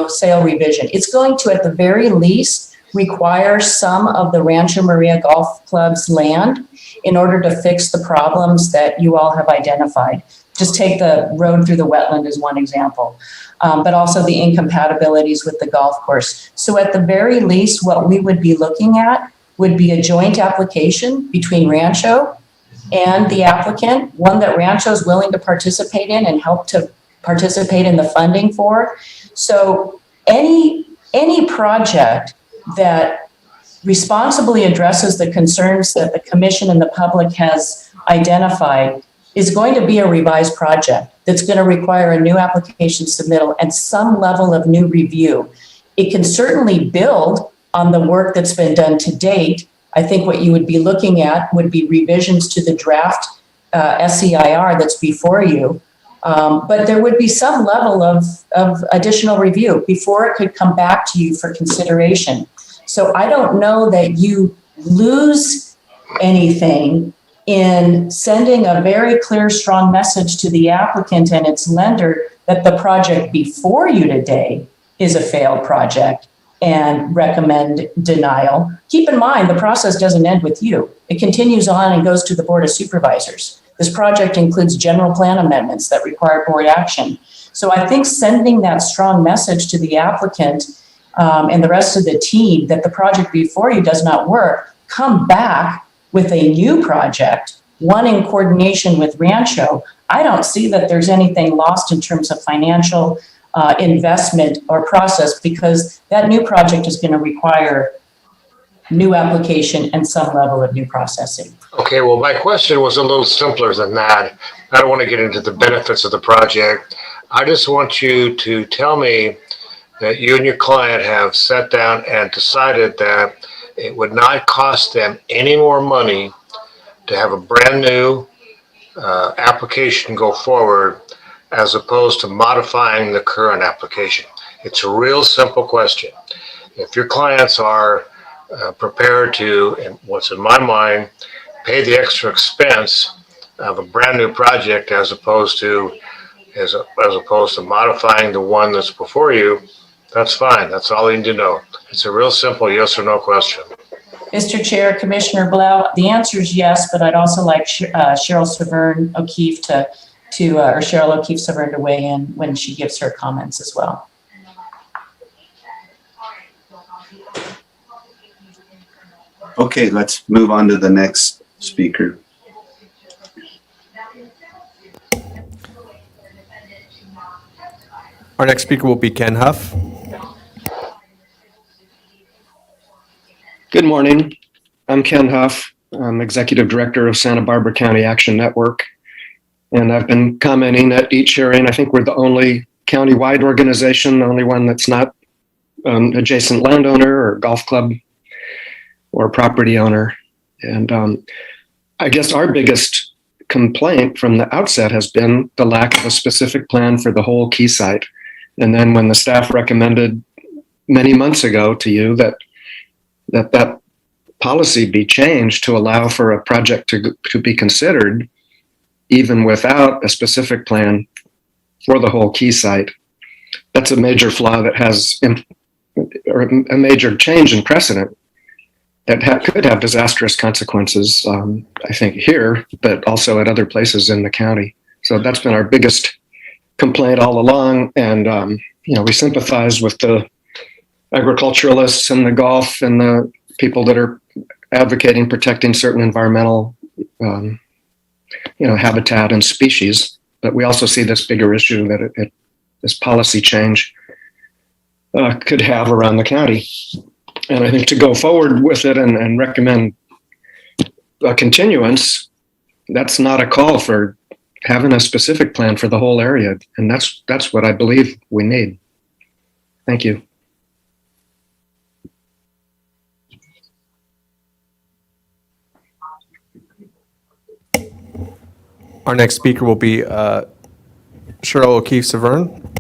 sale revision. It's going to, at the very least, require some of the Rancho Maria Golf Club's land in order to fix the problems that you all have identified. Just take the road through the wetland as one example, but also the incompatibilities with the golf course. So at the very least, what we would be looking at would be a joint application between Rancho and the applicant, one that Rancho is willing to participate in and help to participate in the funding for. So any project that responsibly addresses the concerns that the commission and the public has identified is going to be a revised project that's going to require a new application submittal and some level of new review. It can certainly build on the work that's been done to date. I think what you would be looking at would be revisions to the draft SEIR that's before you. But there would be some level of additional review before it could come back to you for consideration. So I don't know that you lose anything in sending a very clear, strong message to the applicant and its lender that the project before you today is a failed project and recommend denial. Keep in mind, the process doesn't end with you. It continues on and goes to the Board of Supervisors. This project includes general plan amendments that require board action. So I think sending that strong message to the applicant and the rest of the team that the project before you does not work, come back with a new project, one in coordination with Rancho. I don't see that there's anything lost in terms of financial investment or process, because that new project is going to require new application and some level of new processing. Okay, well, my question was a little simpler than that. I don't want to get into the benefits of the project. I just want you to tell me that you and your client have sat down and decided that it would not cost them any more money to have a brand new application go forward as opposed to modifying the current application. It's a real simple question. If your clients are prepared to, and what's in my mind, pay the extra expense of a brand new project as opposed to modifying the one that's before you, that's fine. That's all you need to know. It's a real simple yes or no question. Mr. Chair, Commissioner Blau, the answer is yes, but I'd also like Cheryl Severn O'Keefe to or Cheryl O'Keefe Severn to weigh in when she gives her comments as well. Okay, let's move on to the next speaker. Our next speaker will be Ken Huff. Good morning. I'm Ken Huff. I'm Executive Director of Santa Barbara County Action Network. And I've been commenting at each hearing. I think we're the only county-wide organization, the only one that's not adjacent landowner or golf club or property owner. And I guess our biggest complaint from the outset has been the lack of a specific plan for the whole key site. And then when the staff recommended many months ago to you that policy be changed to allow for a project to be considered, even without a specific plan for the whole key site, that's a major flaw that has, or a major change in precedent that could have disastrous consequences, I think here, but also at other places in the county. So that's been our biggest complaint all along. And, we sympathize with the agriculturalists and the golf and the people that are advocating protecting certain environmental, habitat and species. But we also see this bigger issue that this policy change could have around the county. And I think to go forward with it and recommend a continuance, that's not a call for having a specific plan for the whole area. And that's what I believe we need. Thank you. Our next speaker will be Cheryl O'Keefe Severn.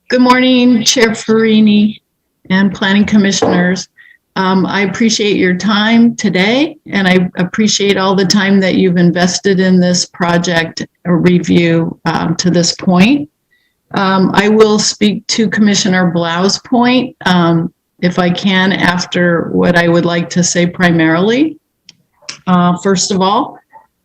Good morning, Chair Farini and Planning Commissioners. I appreciate your time today, and I appreciate all the time that you've invested in this project review to this point. I will speak to Commissioner Blau's point, if I can, after what I would like to say primarily. First of all,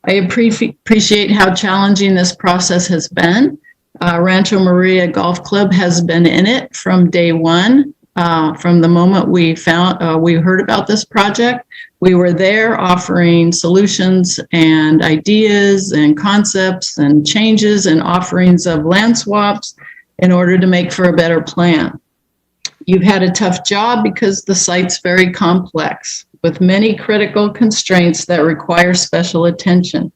I appreciate how challenging this process has been. Rancho Maria Golf Club has been in it from day one. From the moment we heard about this project, we were there offering solutions and ideas and concepts and changes and offerings of land swaps in order to make for a better plan. You've had a tough job because the site's very complex with many critical constraints that require special attention.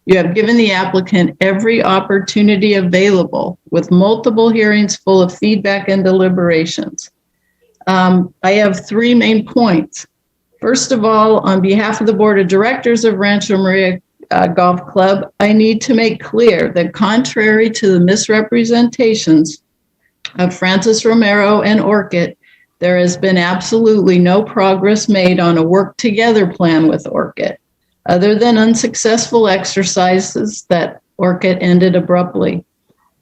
You have given the applicant every opportunity available with multiple hearings full of feedback and deliberations. I have three main points. First of all, on behalf of the Board of Directors of Rancho Maria Golf Club, I need to make clear that contrary to the misrepresentations of Francis Romero and Orchid, there has been absolutely no progress made on a work together plan with Orchid, other than unsuccessful exercises that Orchid ended abruptly.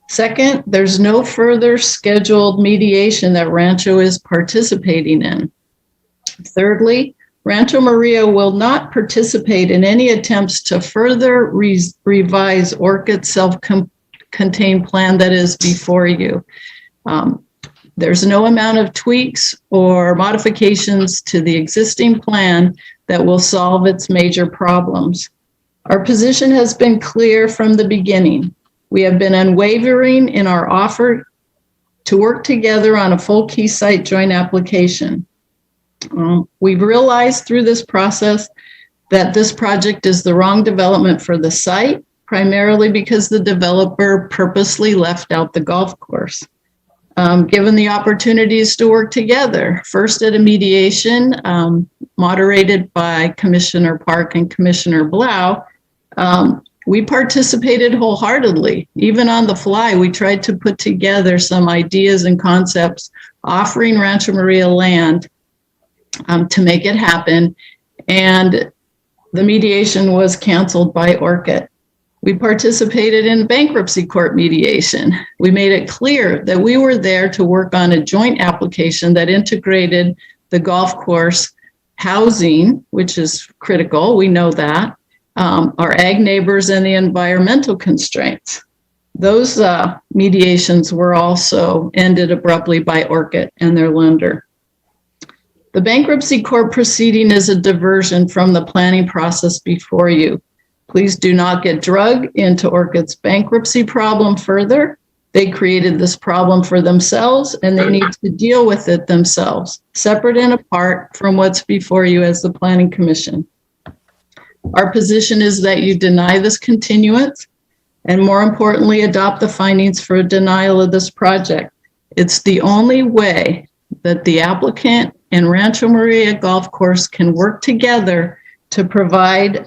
Second, there's no further scheduled mediation that Rancho is participating in. Thirdly, Rancho Maria will not participate in any attempts to further revise Orchid's self-contained plan that is before you. There's no amount of tweaks or modifications to the existing plan that will solve its major problems. Our position has been clear from the beginning. We have been unwavering in our offer to work together on a full key site joint application. We've realized through this process that this project is the wrong development for the site, primarily because the developer purposely left out the golf course. Given the opportunities to work together, first at a mediation moderated by Commissioner Park and Commissioner Blau, we participated wholeheartedly. Even on the fly, we tried to put together some ideas and concepts offering Rancho Maria land to make it happen, and the mediation was canceled by Orchid. We participated in bankruptcy court mediation. We made it clear that we were there to work on a joint application that integrated the golf course housing, which is critical, we know that, our ag neighbors, and the environmental constraints. Those mediations were also ended abruptly by Orchid and their lender. The bankruptcy court proceeding is a diversion from the planning process before you. Please do not get dragged into Orchid's bankruptcy problem further. They created this problem for themselves, and they need to deal with it themselves, separate and apart from what's before you as the Planning Commission. Our position is that you deny this continuance, and more importantly, adopt the findings for a denial of this project. It's the only way that the applicant and Rancho Maria Golf Course can work together to provide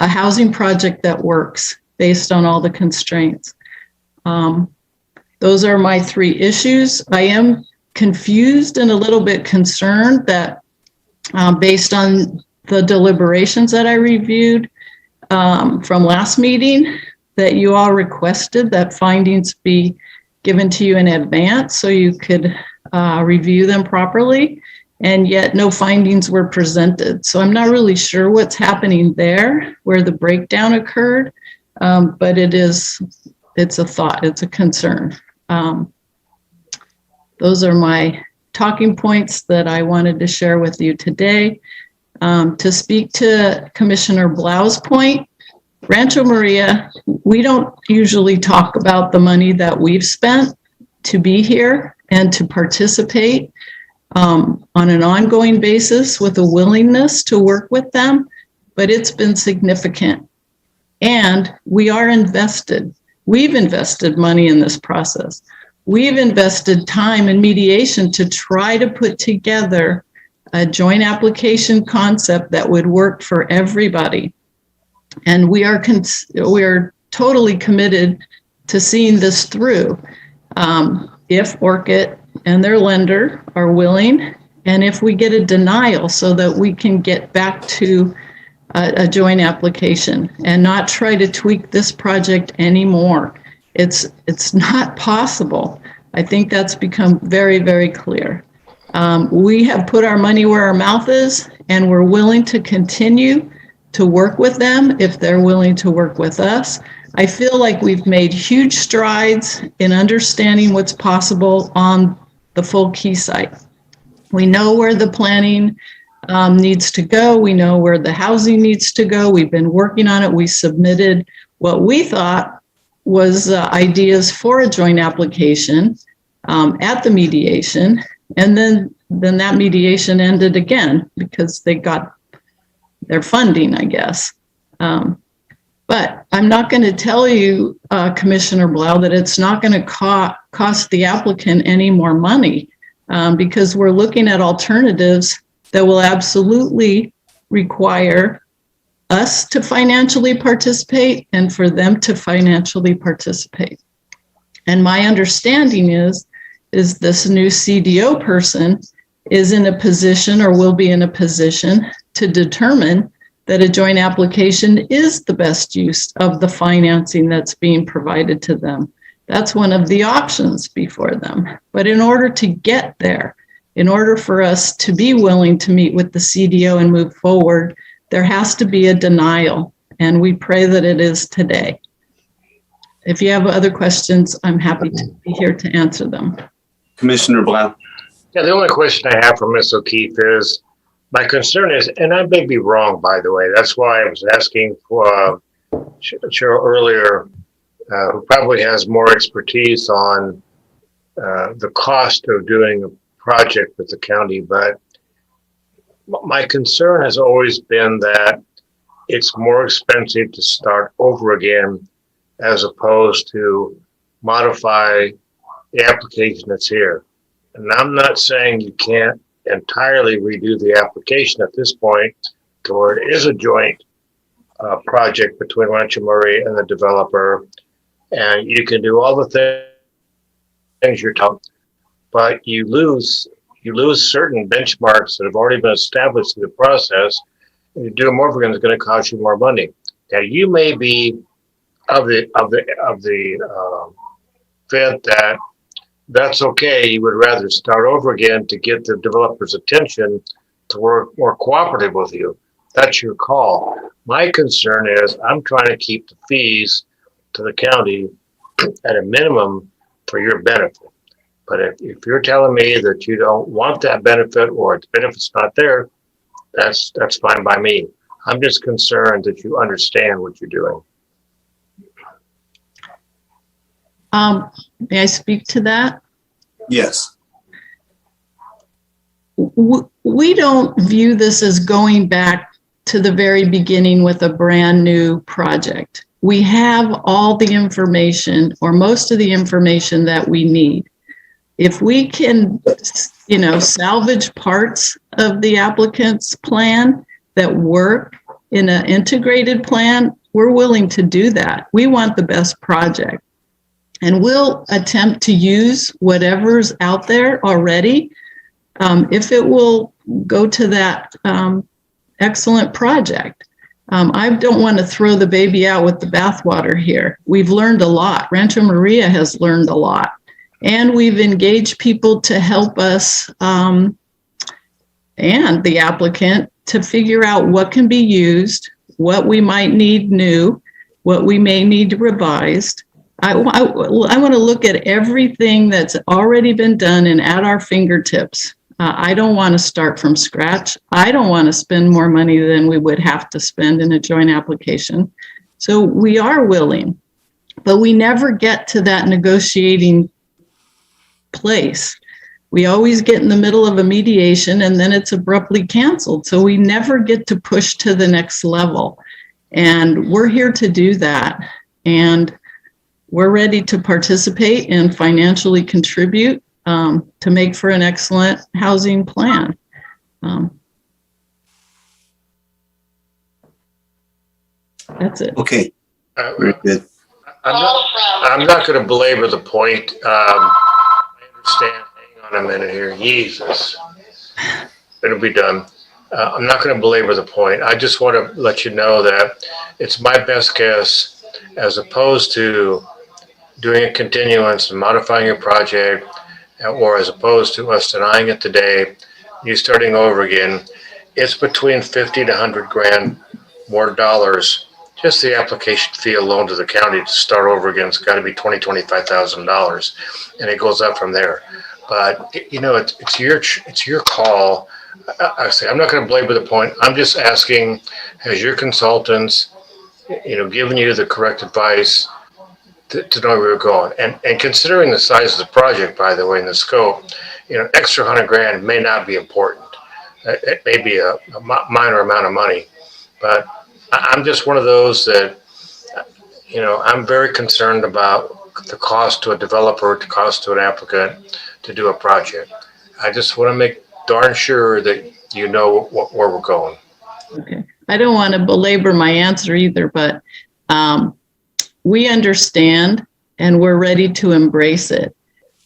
a housing project that works based on all the constraints. Those are my three issues. I am confused and a little bit concerned that based on the deliberations that I reviewed from last meeting, that you all requested that findings be given to you in advance so you could review them properly, and yet no findings were presented. So I'm not really sure what's happening there, where the breakdown occurred, but it's a thought, it's a concern. Those are my talking points that I wanted to share with you today. To speak to Commissioner Blau's point, Rancho Maria, we don't usually talk about the money that we've spent to be here and to participate on an ongoing basis with a willingness to work with them, but it's been significant. And we are invested. We've invested money in this process. We've invested time in mediation to try to put together a joint application concept that would work for everybody. And we are totally committed to seeing this through. If Orchid and their lender are willing, and if we get a denial so that we can get back to a joint application and not try to tweak this project anymore. It's not possible. I think that's become very, very clear. We have put our money where our mouth is, and we're willing to continue to work with them if they're willing to work with us. I feel like we've made huge strides in understanding what's possible on the full key site. We know where the planning needs to go. We know where the housing needs to go. We've been working on it. We submitted what we thought was ideas for a joint application at the mediation. And then that mediation ended again because they got their funding, I guess. But I'm not going to tell you, Commissioner Blau, that it's not going to cost the applicant any more money because we're looking at alternatives that will absolutely require us to financially participate and for them to financially participate. And my understanding is this new CDO person is in a position or will be in a position to determine that a joint application is the best use of the financing that's being provided to them. That's one of the options before them. But in order to get there, in order for us to be willing to meet with the CDO and move forward, there has to be a denial, and we pray that it is today. If you have other questions, I'm happy to be here to answer them. Commissioner Blau. Yeah, the only question I have for Ms. O'Keefe is, my concern is, and I may be wrong, by the way, that's why I was asking for Cheryl earlier, who probably has more expertise on the cost of doing a project with the county, but my concern has always been that it's more expensive to start over again as opposed to modify the application that's here. And I'm not saying you can't entirely redo the application at this point to where it is a joint project between Rancho Maria and the developer, and you can do all the things you're talking, but you lose certain benchmarks that have already been established through the process, and to do them over again is going to cost you more money. Now, you may be of the bent that that's okay. You would rather start over again to get the developer's attention to work more cooperative with you. That's your call. My concern is I'm trying to keep the fees to the county at a minimum for your benefit. But if you're telling me that you don't want that benefit or the benefit's not there, that's fine by me. I'm just concerned that you understand what you're doing. May I speak to that? Yes. We don't view this as going back to the very beginning with a brand new project. We have all the information or most of the information that we need. If we can, salvage parts of the applicant's plan that work in an integrated plan, we're willing to do that. We want the best project. And we'll attempt to use whatever's out there already, if it will go to that excellent project. I don't want to throw the baby out with the bathwater here. We've learned a lot. Rancho Maria has learned a lot. And we've engaged people to help us and the applicant to figure out what can be used, what we might need new, what we may need revised. I want to look at everything that's already been done and at our fingertips. I don't want to start from scratch. I don't want to spend more money than we would have to spend in a joint application. So we are willing, but we never get to that negotiating place. We always get in the middle of a mediation and then it's abruptly canceled. So we never get to push to the next level. And we're here to do that. And we're ready to participate and financially contribute to make for an excellent housing plan. That's it. Okay. Very good. I'm not going to belabor the point. I understand. Hang on a minute here. Jesus. It'll be done. I'm not going to belabor the point. I just want to let you know that it's my best guess, as opposed to doing a continuance and modifying your project, or as opposed to us denying it today, you starting over again, it's between 50 to 100 grand more dollars. Just the application fee alone to the county to start over again, it's got to be $25,000, and it goes up from there. But it's your call. I say I'm not going to belabor the point. I'm just asking, has your consultants, given you the correct advice to know where you're going? And considering the size of the project, by the way, and the scope, extra 100 grand may not be important. It may be a minor amount of money, but I'm just one of those that, I'm very concerned about the cost to a developer, the cost to an applicant to do a project. I just want to make darn sure that you know where we're going. Okay. I don't want to belabor my answer either, but we understand and we're ready to embrace it.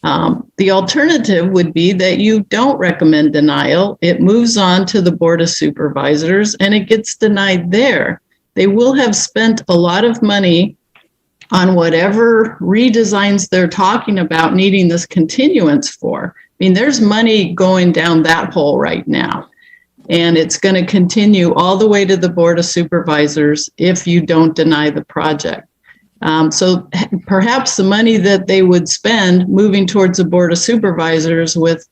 The alternative would be that you don't recommend denial. It moves on to the Board of Supervisors and it gets denied there. They will have spent a lot of money on whatever redesigns they're talking about needing this continuance for. I mean, there's money going down that hole right now. And it's going to continue all the way to the Board of Supervisors if you don't deny the project. So perhaps the money that they would spend moving towards the Board of Supervisors with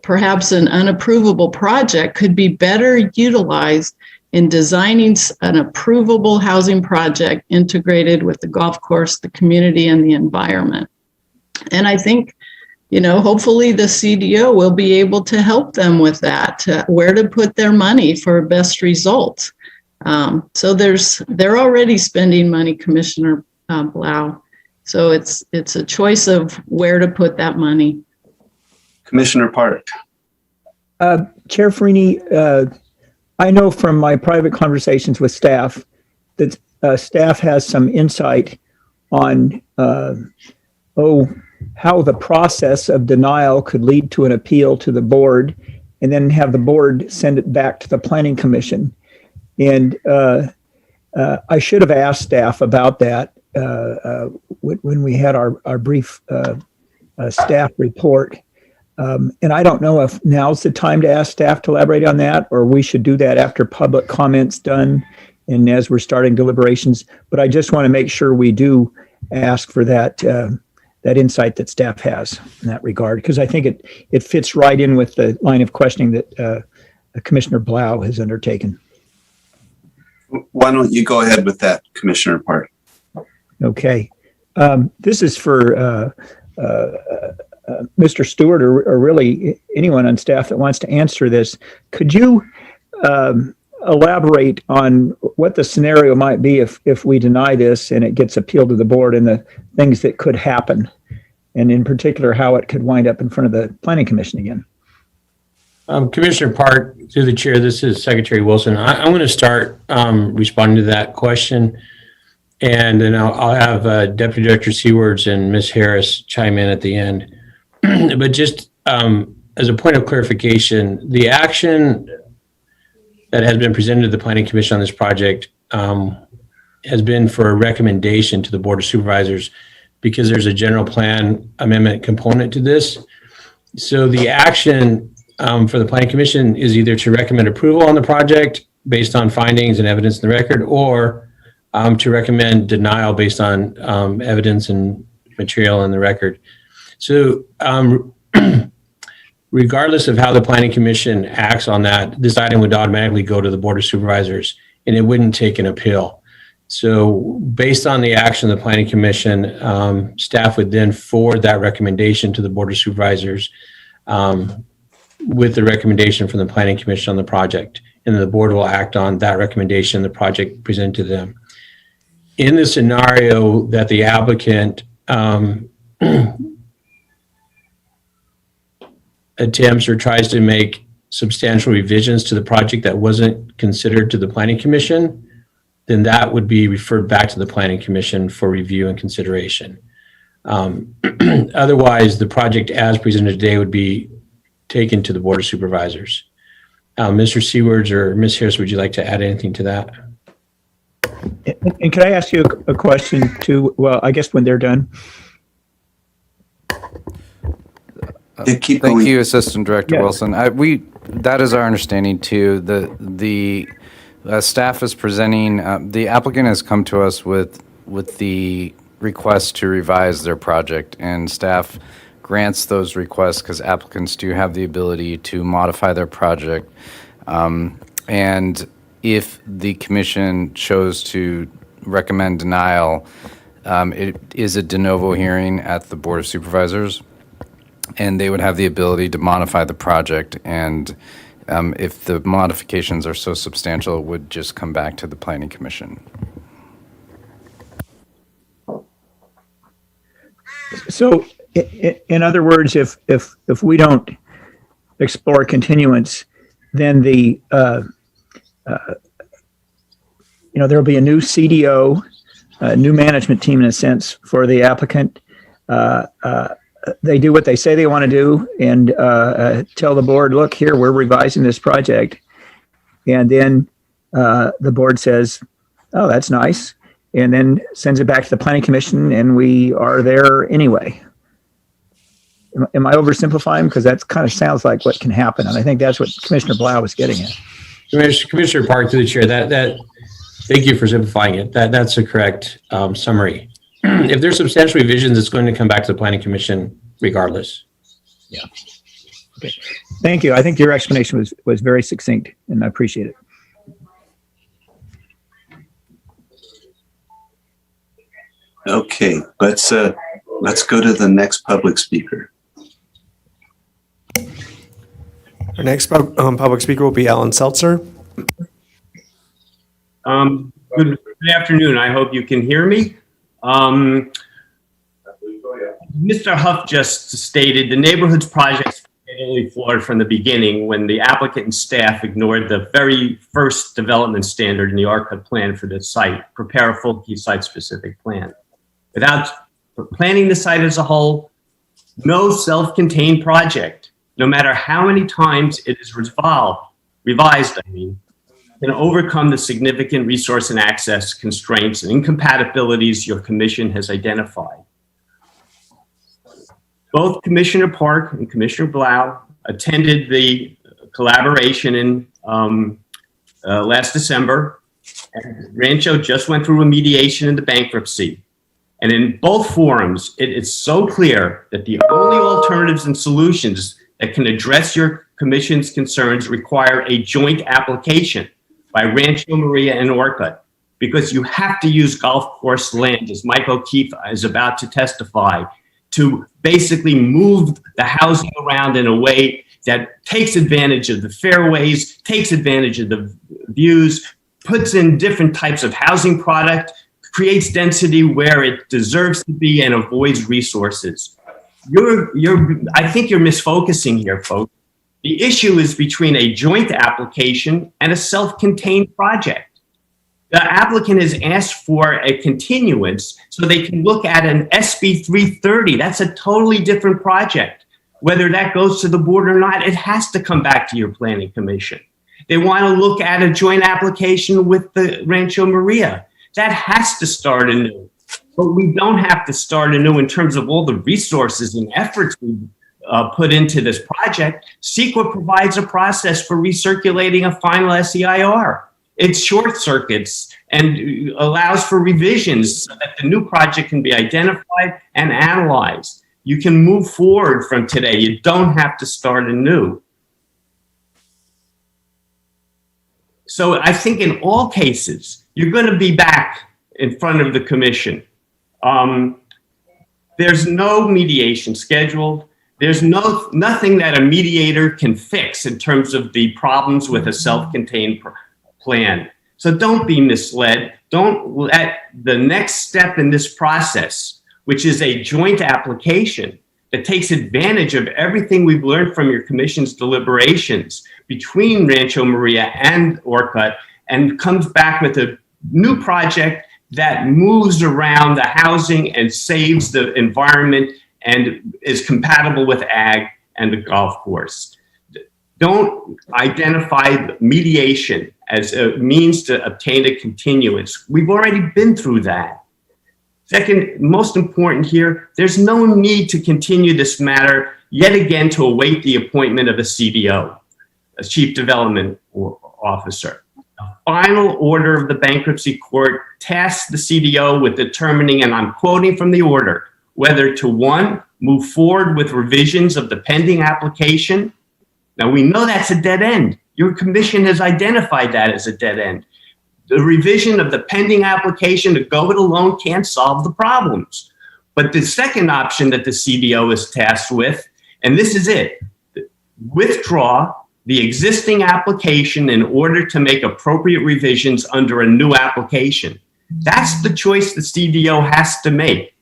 perhaps an unapprovable project could be better utilized in designing an approvable housing project integrated with the golf course, the community, and the environment. And I think, hopefully the CDO will be able to help them with that, where to put their money for best results. So they're already spending money, Commissioner Blau. So it's a choice of where to put that money. Commissioner Park. Chair Farini, I know from my private conversations with staff that staff has some insight on how the process of denial could lead to an appeal to the board and then have the board send it back to the Planning Commission. And I should have asked staff about that when we had our brief staff report. And I don't know if now's the time to ask staff to elaborate on that, or we should do that after public comments done and as we're starting deliberations. But I just want to make sure we do ask for that insight that staff has in that regard, because I think it fits right in with the line of questioning that Commissioner Blau has undertaken. Why don't you go ahead with that, Commissioner Park? Okay. This is for Mr. Stewart or really anyone on staff that wants to answer this. Could you elaborate on what the scenario might be if we deny this and it gets appealed to the board, and the things that could happen, and in particular how it could wind up in front of the Planning Commission again? Commissioner Park, through the chair, this is Secretary Wilson. I'm going to start responding to that question, and then I'll have Deputy Director Seawards and Ms. Harris chime in at the end. But just as a point of clarification, the action that has been presented to the Planning Commission on this project has been for a recommendation to the Board of Supervisors, because there's a general plan amendment component to this. So the action for the Planning Commission is either to recommend approval on the project based on findings and evidence in the record, or to recommend denial based on evidence and material in the record. So regardless of how the Planning Commission acts on that, this item would automatically go to the Board of Supervisors and it wouldn't take an appeal. So based on the action of the Planning Commission, staff would then forward that recommendation to the Board of Supervisors with the recommendation from the Planning Commission on the project. And then the board will act on that recommendation, the project presented to them. In the scenario that the applicant attempts or tries to make substantial revisions to the project that wasn't considered to the Planning Commission, then that would be referred back to the Planning Commission for review and consideration. Otherwise, the project as presented today would be taken to the Board of Supervisors. Mr. Seawards or Ms. Harris, would you like to add anything to that? And can I ask you a question too? Well, I guess when they're done. Thank you, Assistant Director Wilson. That is our understanding too. The staff is presenting. The applicant has come to us with the request to revise their project, and staff grants those requests because applicants do have the ability to modify their project. And if the commission chose to recommend denial, it is a de novo hearing at the Board of Supervisors, and they would have the ability to modify the project. And if the modifications are so substantial, it would just come back to the Planning Commission. So, in other words, if we don't explore continuance, then there'll be a new CDO, a new management team in a sense for the applicant. They do what they say they want to do and tell the board, look, here, we're revising this project. And then the board says, oh, that's nice. And then sends it back to the Planning Commission, and we are there anyway. Am I oversimplifying? Because that kind of sounds like what can happen. And I think that's what Commissioner Blau was getting at. Commissioner Park, through the chair, thank you for simplifying it. That's a correct summary. If there's substantial revisions, it's going to come back to the Planning Commission regardless. Yeah. Okay. Thank you. I think your explanation was very succinct, and I appreciate it. Okay, let's go to the next public speaker. Our next public speaker will be Alan Seltzer. Good afternoon. I hope you can hear me. Mr. Huff just stated the neighborhoods projects fatally flawed from the beginning when the applicant and staff ignored the very first development standard in the ARCA plan for the site, prepare a full key site-specific plan. Without planning the site as a whole, no self-contained project, no matter how many times it is revised, can overcome the significant resource and access constraints and incompatibilities your commission has identified. Both Commissioner Park and Commissioner Blau attended the collaboration in last December. And Rancho just went through a mediation in the bankruptcy. And in both forums, it is so clear that the only alternatives and solutions that can address your commission's concerns require a joint application by Rancho Maria and Orcutt, because you have to use golf course land, as Mike O'Keefe is about to testify, to basically move the housing around in a way that takes advantage of the fairways, takes advantage of the views, puts in different types of housing product, creates density where it deserves to be, and avoids resources. I think you're misfocusing here, folks. The issue is between a joint application and a self-contained project. The applicant has asked for a continuance so they can look at an SB 330. That's a totally different project. Whether that goes to the board or not, it has to come back to your planning commission. They want to look at a joint application with the Rancho Maria. That has to start anew. But we don't have to start anew in terms of all the resources and efforts we put into this project. CEQA provides a process for recirculating a final SEIR. It short circuits and allows for revisions so that the new project can be identified and analyzed. You can move forward from today. You don't have to start anew. So I think in all cases, you're going to be back in front of the commission. There's no mediation scheduled. There's nothing that a mediator can fix in terms of the problems with a self-contained plan. So don't be misled. Don't let the next step in this process, which is a joint application that takes advantage of everything we've learned from your commission's deliberations between Rancho Maria and Orcutt, and comes back with a new project that moves around the housing and saves the environment and is compatible with ag and the golf course. Don't identify mediation as a means to obtain a continuance. We've already been through that. Second, most important here, there's no need to continue this matter yet again to await the appointment of a CDO, a Chief Development Officer. The final order of the bankruptcy court tasks the CDO with determining, and I'm quoting from the order, whether to, one, move forward with revisions of the pending application. Now, we know that's a dead end. Your commission has identified that as a dead end. The revision of the pending application to go it alone can't solve the problems. But the second option that the CDO is tasked with, and this is it, withdraw the existing application in order to make appropriate revisions under a new application. That's the choice the CDO has to make.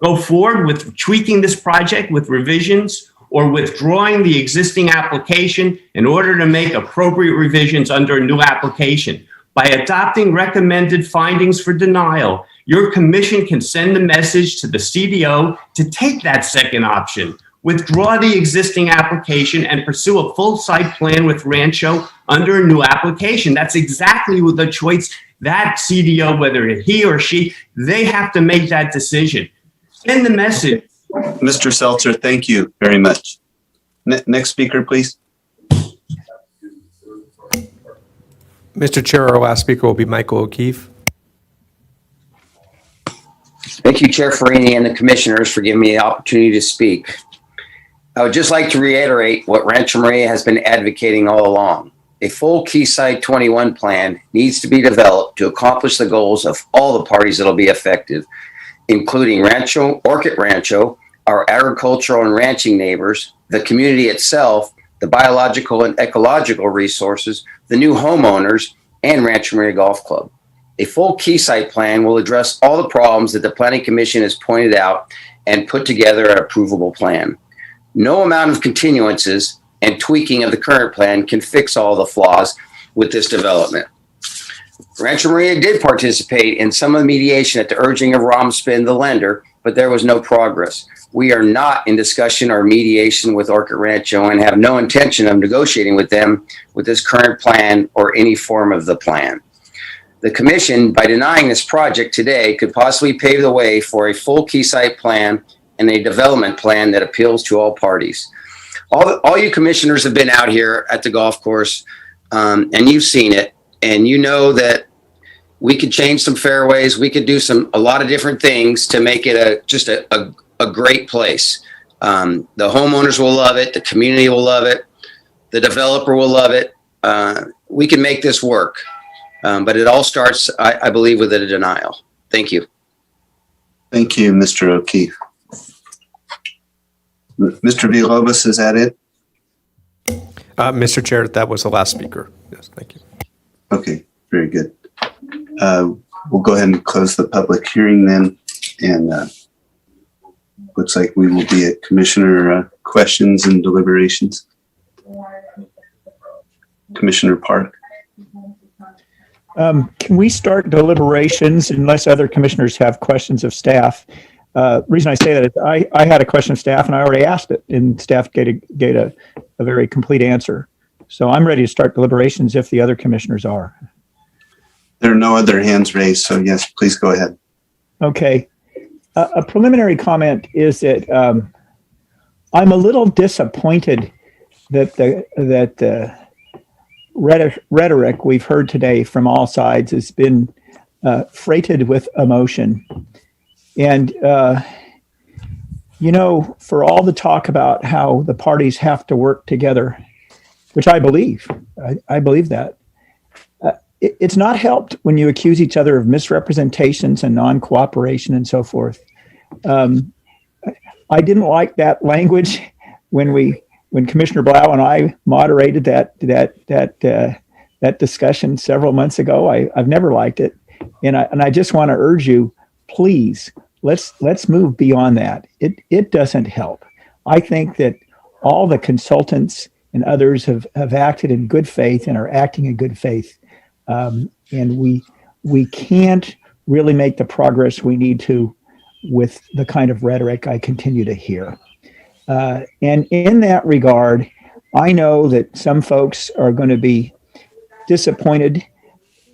Go forward with tweaking this project with revisions, or withdrawing the existing application in order to make appropriate revisions under a new application. By adopting recommended findings for denial, your commission can send the message to the CDO to take that second option, withdraw the existing application, and pursue a full site plan with Rancho under a new application. That's exactly the choice that CDO, whether he or she, they have to make that decision. Send the message. Mr. Seltzer, thank you very much. Next speaker, please. Mr. Chair, our last speaker will be Michael O'Keefe. Thank you, Chair Farini and the commissioners, for giving me the opportunity to speak. I would just like to reiterate what Rancho Maria has been advocating all along. A full Quayside 21 plan needs to be developed to accomplish the goals of all the parties that will be affected, including Rancho, Orcutt Rancho, our agricultural and ranching neighbors, the community itself, the biological and ecological resources, the new homeowners, and Rancho Maria Golf Club. A full Quayside plan will address all the problems that the Planning Commission has pointed out and put together an approvable plan. No amount of continuances and tweaking of the current plan can fix all the flaws with this development. Rancho Maria did participate in some of the mediation at the urging of Romspin, the lender, but there was no progress. We are not in discussion or mediation with Orcutt Rancho and have no intention of negotiating with them with this current plan or any form of the plan. The commission, by denying this project today, could possibly pave the way for a full Quayside plan and and a development plan that appeals to all parties. All you commissioners have been out here at the golf course, and you've seen it, and you know that we could change some fairways. We could do a lot of different things to make it just a great place. The homeowners will love it. The community will love it. The developer will love it. We can make this work. But it all starts, I believe, with a denial. Thank you. Thank you, Mr. O'Keefe. Mr. Villalobos, is that it? Mr. Chair, that was the last speaker. Yes, thank you. Okay, very good. We'll go ahead and close the public hearing then. And looks like we will be at Commissioner questions and deliberations. Commissioner Park. Can we start deliberations unless other commissioners have questions of staff? Reason I say that is I had a question of staff and I already asked it, and staff gave a very complete answer. So I'm ready to start deliberations if the other commissioners are. There are no other hands raised, so yes, please go ahead. Okay. A preliminary comment is that I'm a little disappointed that the rhetoric we've heard today from all sides has been freighted with emotion. And, for all the talk about how the parties have to work together, which I believe, I believe that, it's not helped when you accuse each other of misrepresentations and non-cooperation and so forth. I didn't like that language when Commissioner Blau and I moderated that discussion several months ago. I've never liked it, and I just want to urge you, please, let's move beyond that. It doesn't help. I think that all the consultants and others have acted in good faith and are acting in good faith, and we can't really make the progress we need to with the kind of rhetoric I continue to hear. And in that regard, I know that some folks are going to be disappointed,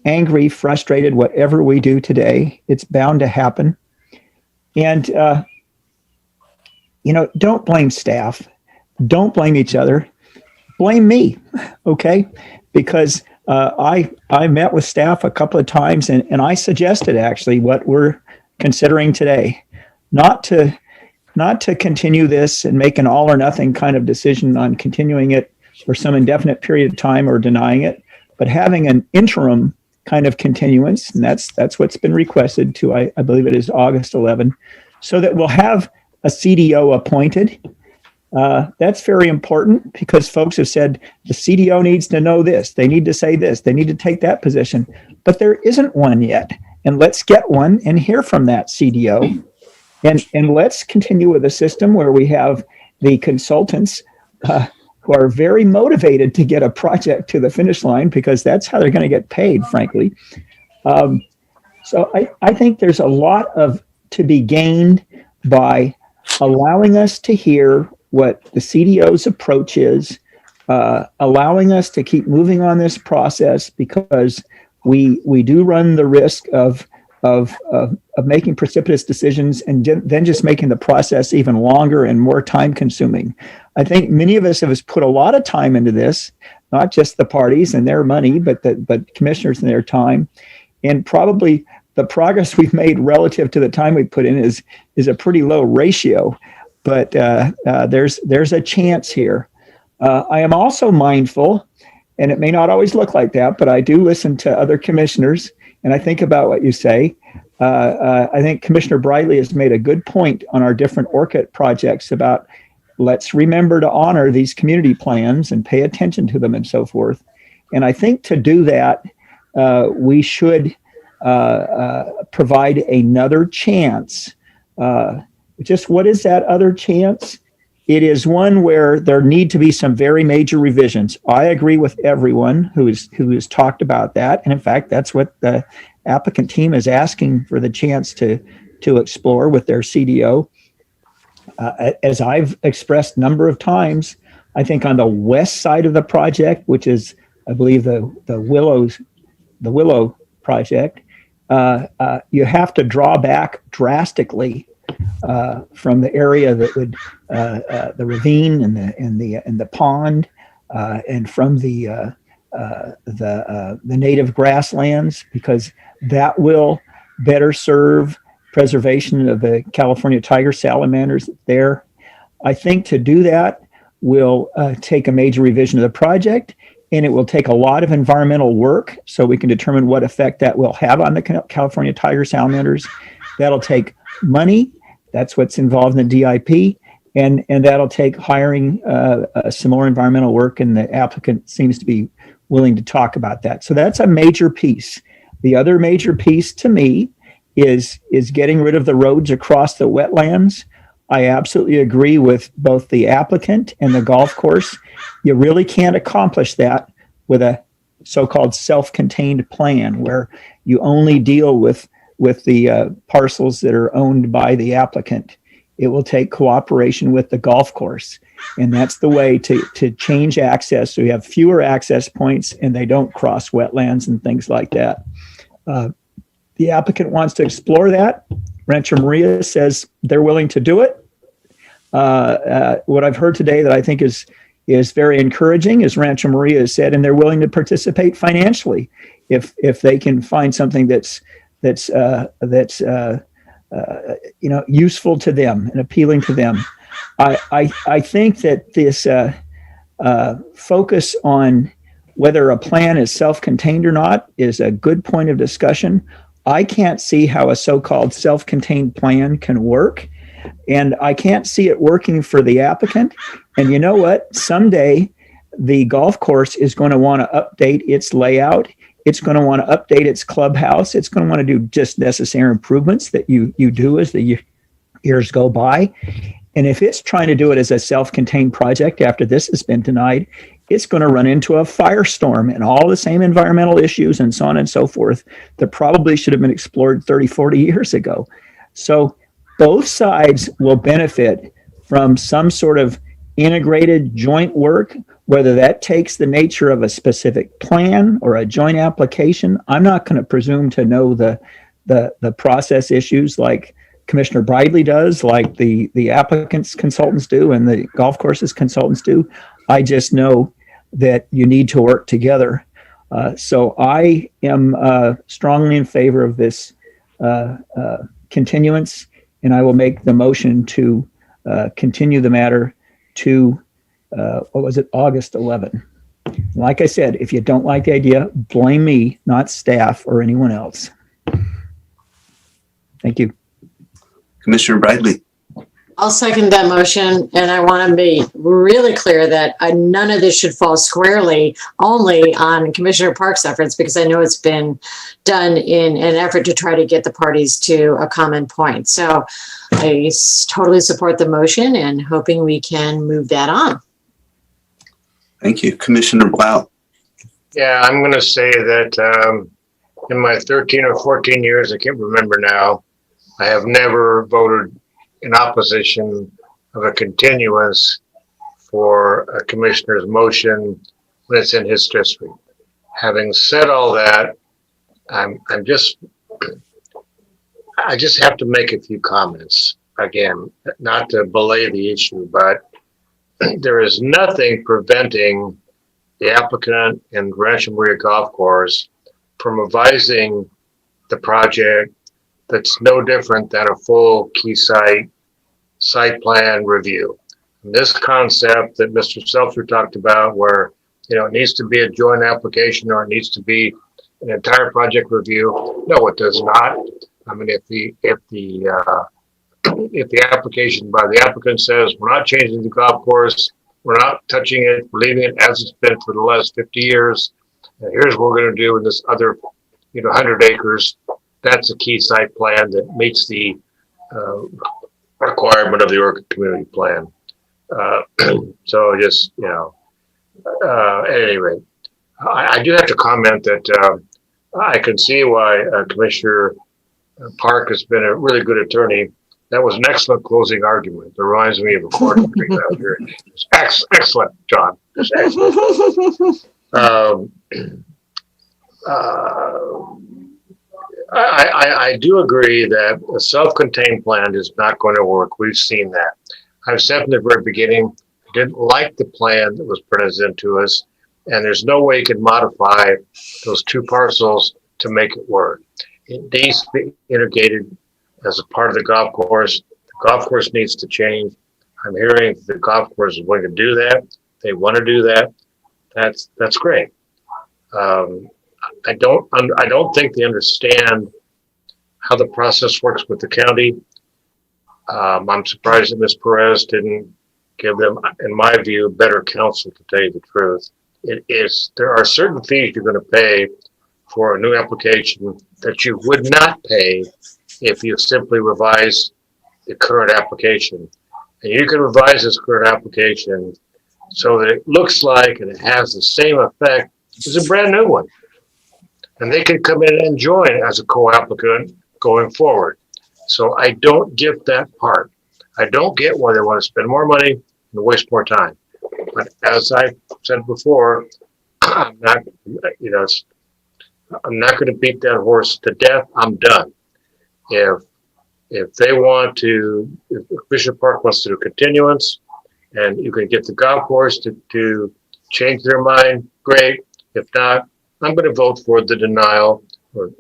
angry, frustrated, whatever we do today. It's bound to happen. And, don't blame staff. Don't blame each other. Blame me, okay? Because I met with staff a couple of times, and I suggested actually what we're considering today, not to continue this and make an all or nothing kind of decision on continuing it for some indefinite period of time or denying it, but having an interim kind of continuance, and that's what's been requested to, I believe it is August 11, so that we'll have a CDO appointed. That's very important because folks have said the CDO needs to know this, they need to say this, they need to take that position, but there isn't one yet. And let's get one and hear from that CDO. And let's continue with a system where we have the consultants who are very motivated to get a project to the finish line because that's how they're going to get paid, frankly. So I think there's a lot to be gained by allowing us to hear what the CDO's approach is, allowing us to keep moving on this process because we do run the risk of making precipitous decisions and then just making the process even longer and more time consuming. I think many of us have put a lot of time into this, not just the parties and their money, but commissioners and their time. And probably the progress we've made relative to the time we put in is a pretty low ratio, but there's a chance here. I am also mindful, and it may not always look like that, but I do listen to other commissioners and I think about what you say. I think Commissioner Brightly has made a good point on our different ORCID projects about let's remember to honor these community plans and pay attention to them and so forth. And I think to do that, we should provide another chance. Just what is that other chance? It is one where there need to be some very major revisions. I agree with everyone who has talked about that. And in fact, that's what the applicant team is asking for the chance to explore with their CDO. As I've expressed a number of times, I think on the west side of the project, which is, I believe, the Willow project, you have to draw back drastically from the area that would the ravine and the pond, and from the native grasslands, because that will better serve preservation of the California tiger salamanders there. I think to do that will take a major revision of the project, and it will take a lot of environmental work so we can determine what effect that will have on the California tiger salamanders. That'll take money. That's what's involved in the DIP. And that'll take hiring some more environmental work, and the applicant seems to be willing to talk about that. So that's a major piece. The other major piece to me is getting rid of the roads across the wetlands. I absolutely agree with both the applicant and the golf course. You really can't accomplish that with a so-called self-contained plan where you only deal with the parcels that are owned by the applicant. It will take cooperation with the golf course. And that's the way to change access so you have fewer access points and they don't cross wetlands and things like that. The applicant wants to explore that. Rancho Maria says they're willing to do it. What I've heard today that I think is very encouraging is Rancho Maria has said, and they're willing to participate financially if they can find something that's useful to them and appealing to them. I think that this focus on whether a plan is self-contained or not is a good point of discussion. I can't see how a so-called self-contained plan can work, and I can't see it working for the applicant. And you know what? Someday the golf course is going to want to update its layout. It's going to want to update its clubhouse. It's going to want to do just necessary improvements that you do as the years go by. And if it's trying to do it as a self-contained project after this has been denied, it's going to run into a firestorm and all the same environmental issues and so on and so forth that probably should have been explored 30, 40 years ago. So both sides will benefit from some sort of integrated joint work, whether that takes the nature of a specific plan or a joint application. I'm not going to presume to know the process issues like Commissioner Bridley does, like the applicant's consultants do and the golf course's consultants do. I just know that you need to work together. So I am strongly in favor of this continuance, and I will make the motion to continue the matter to, August 11. Like I said, if you don't like the idea, blame me, not staff or anyone else. Thank you. Commissioner Bradley. I'll second that motion, and I want to be really clear that none of this should fall squarely only on Commissioner Park's efforts, because I know it's been done in an effort to try to get the parties to a common point. So I totally support the motion and hoping we can move that on. Thank you. Commissioner Blau. Yeah, I'm going to say that in my 13 or 14 years, I can't remember now, I have never voted in opposition of a continuance for a commissioner's motion when it's in his district. Having said all that, I just have to make a few comments. Again, not to belay the issue, but there is nothing preventing the applicant and Rancho Maria Golf Course from revising the project that's no different than a full key site plan review. And this concept that Mr. Seltzer talked about, where it needs to be a joint application or it needs to be an entire project review. No, it does not. I mean, if the application by the applicant says we're not changing the golf course, we're not touching it, we're leaving it as it's been for the last 50 years. And here's what we're going to do in this other, 100 acres. That's a key site plan that meets the requirement of the Orchid Community Plan. So just, at any rate, I do have to comment that I can see why Commissioner Park has been a really good attorney. That was an excellent closing argument. It reminds me of a court hearing out here. Excellent, John. Just excellent. I do agree that a self-contained plan is not going to work. We've seen that. I've said from the very beginning, I didn't like the plan that was presented to us, and there's no way you can modify those two parcels to make it work. It needs to be integrated as a part of the golf course. The golf course needs to change. I'm hearing the golf course is willing to do that. They want to do that. That's great. I don't think they understand how the process works with the county. I'm surprised that Ms. Perez didn't give them, in my view, better counsel, to tell you the truth. There are certain fees you're going to pay for a new application that you would not pay if you simply revise the current application. And you can revise this current application so that it looks like and it has the same effect as a brand new one. And they can come in and join as a co-applicant going forward. So I don't get that part. I don't get why they want to spend more money and waste more time. But as I said before, I'm not going to beat that horse to death. I'm done. If they want to, if Bishop Park wants to do continuance, and you can get the golf course to change their mind, great. If not, I'm going to vote for the denial, or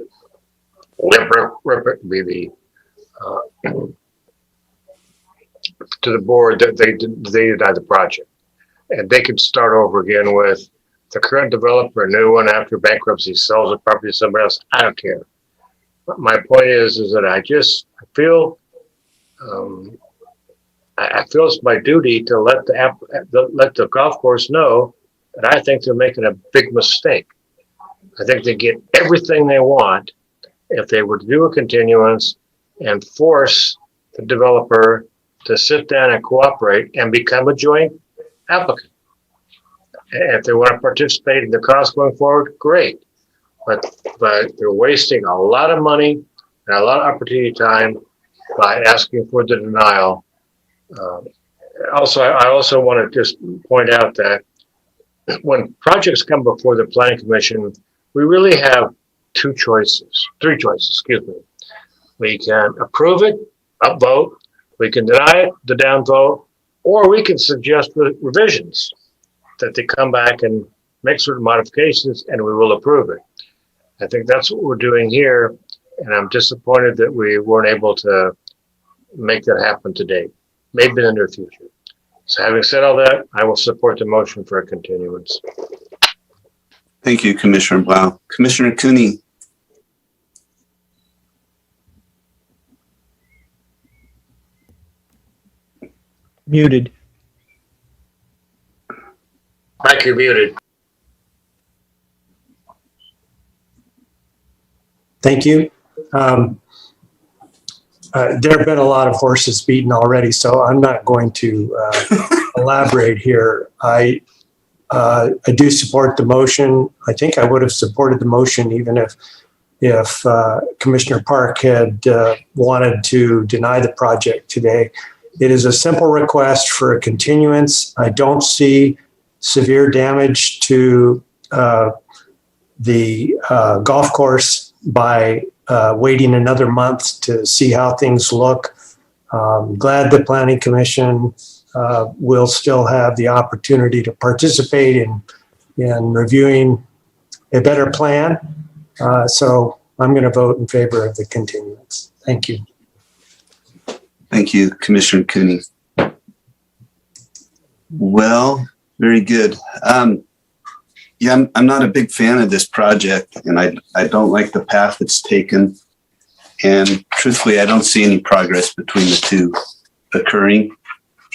to the board that they deny the project, and they can start over again with the current developer, a new one after bankruptcy, sells the property to somebody else. I don't care. But my point is that I feel it's my duty to let the golf course know that I think they're making a big mistake. I think they get everything they want if they were to do a continuance and force the developer to sit down and cooperate and become a joint applicant. And if they want to participate in the cost going forward, great. But they're wasting a lot of money and a lot of opportunity time by asking for the denial. I also want to just point out that when projects come before the Planning Commission, we really have three choices, excuse me. We can approve it, upvote, we can deny it, the downvote, or we can suggest revisions that they come back and make certain modifications, and we will approve it. I think that's what we're doing here, and I'm disappointed that we weren't able to make that happen today, maybe in the near future. So having said all that, I will support the motion for a continuance. Thank you, Commissioner Blau. Commissioner Cooney. Muted. Mike, you're muted. Thank you. There have been a lot of horses beaten already, so I'm not going to elaborate here. I do support the motion. I think I would have supported the motion even if Commissioner Park had wanted to deny the project today. It is a simple request for a continuance. I don't see severe damage to the golf course by waiting another month to see how things look. Glad the Planning Commission will still have the opportunity to participate in reviewing a better plan. So I'm going to vote in favor of the continuance. Thank you. Thank you, Commissioner Cooney. Well, very good. Yeah, I'm not a big fan of this project, and I don't like the path it's taken. And truthfully, I don't see any progress between the two occurring,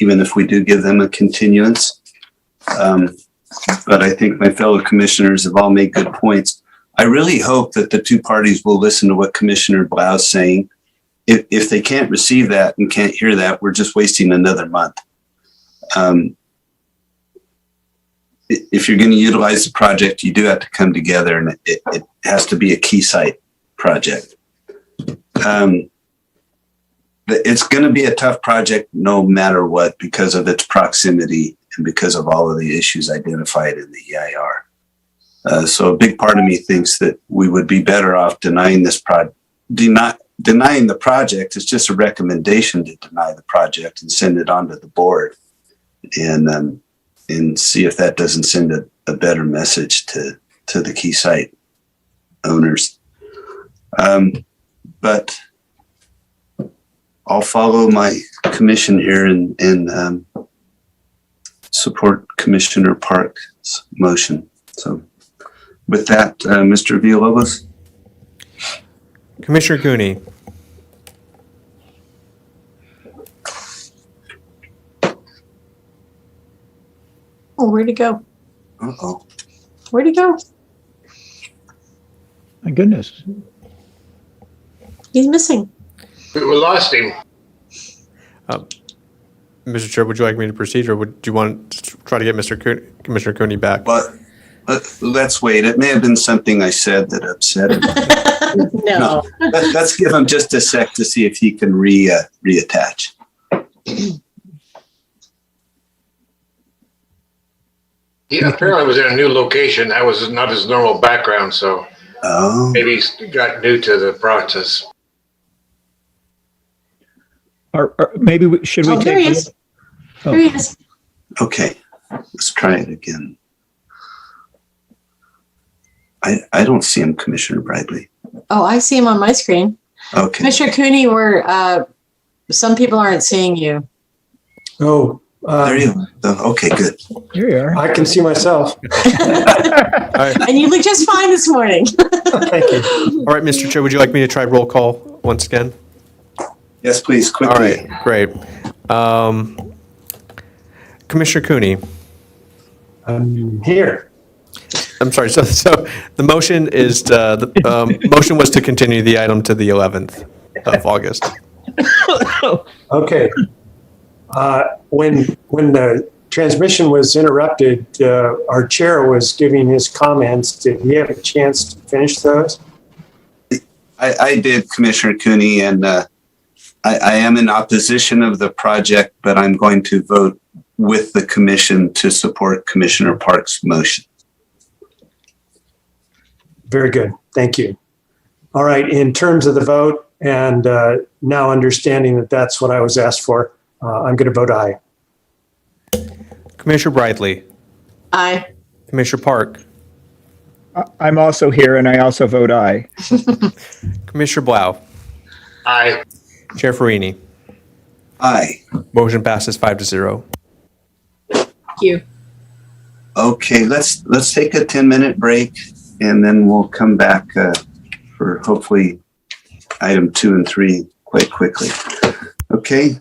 even if we do give them a continuance. But I think my fellow commissioners have all made good points. I really hope that the two parties will listen to what Commissioner Blau is saying. If they can't receive that and can't hear that, we're just wasting another month. If you're going to utilize the project, you do have to come together, and it has to be a key site project. It's going to be a tough project no matter what, because of its proximity and because of all of the issues identified in the EIR. So a big part of me thinks that we would be better off denying this denying the project. It's just a recommendation to deny the project and send it on to the board and see if that doesn't send a better message to the key site owners. But I'll follow my commission here and support Commissioner Park's motion. So with that, Mr. Villalobos. Commissioner Cooney. Oh, where'd he go? Uh-oh. Where'd he go? My goodness. He's missing. We lost him. Mr. Chair, would you like me to proceed, or would you want to try to get Commissioner Cooney back? But let's wait. It may have been something I said that upset him. No. Let's give him just a sec to see if he can reattach. He apparently was in a new location. That was not his normal background, so maybe he got new to the process. Or maybe should we take? There he is. There he is. Okay, let's try it again. I don't see him, Commissioner Bradley. Oh, I see him on my screen. Okay. Commissioner Cooney, some people aren't seeing you. Oh, there you are. Okay, good. Here you are. I can see myself. And you look just fine this morning. Thank you. All right, Mr. Chair, would you like me to try roll call once again? Yes, please, quickly. All right, great. Commissioner Cooney. I'm here. I'm sorry. So the motion is the motion was to continue the item to the 11th of August. Okay. When the transmission was interrupted, our chair was giving his comments. Did he have a chance to finish those? I did, Commissioner Cooney, and I am in opposition of the project, but I'm going to vote with the commission to support Commissioner Park's motion. Very good. Thank you. All right. In terms of the vote, and now understanding that that's what I was asked for, I'm going to vote aye. Commissioner Bradley. Aye. Commissioner Park. I'm also here, and I also vote aye. Commissioner Blau. Aye. Chair Farini. Aye. Motion passes 5-0. Thank you. Okay, let's take a 10-minute break, and then we'll come back for hopefully item 2 and 3 quite quickly. Okay.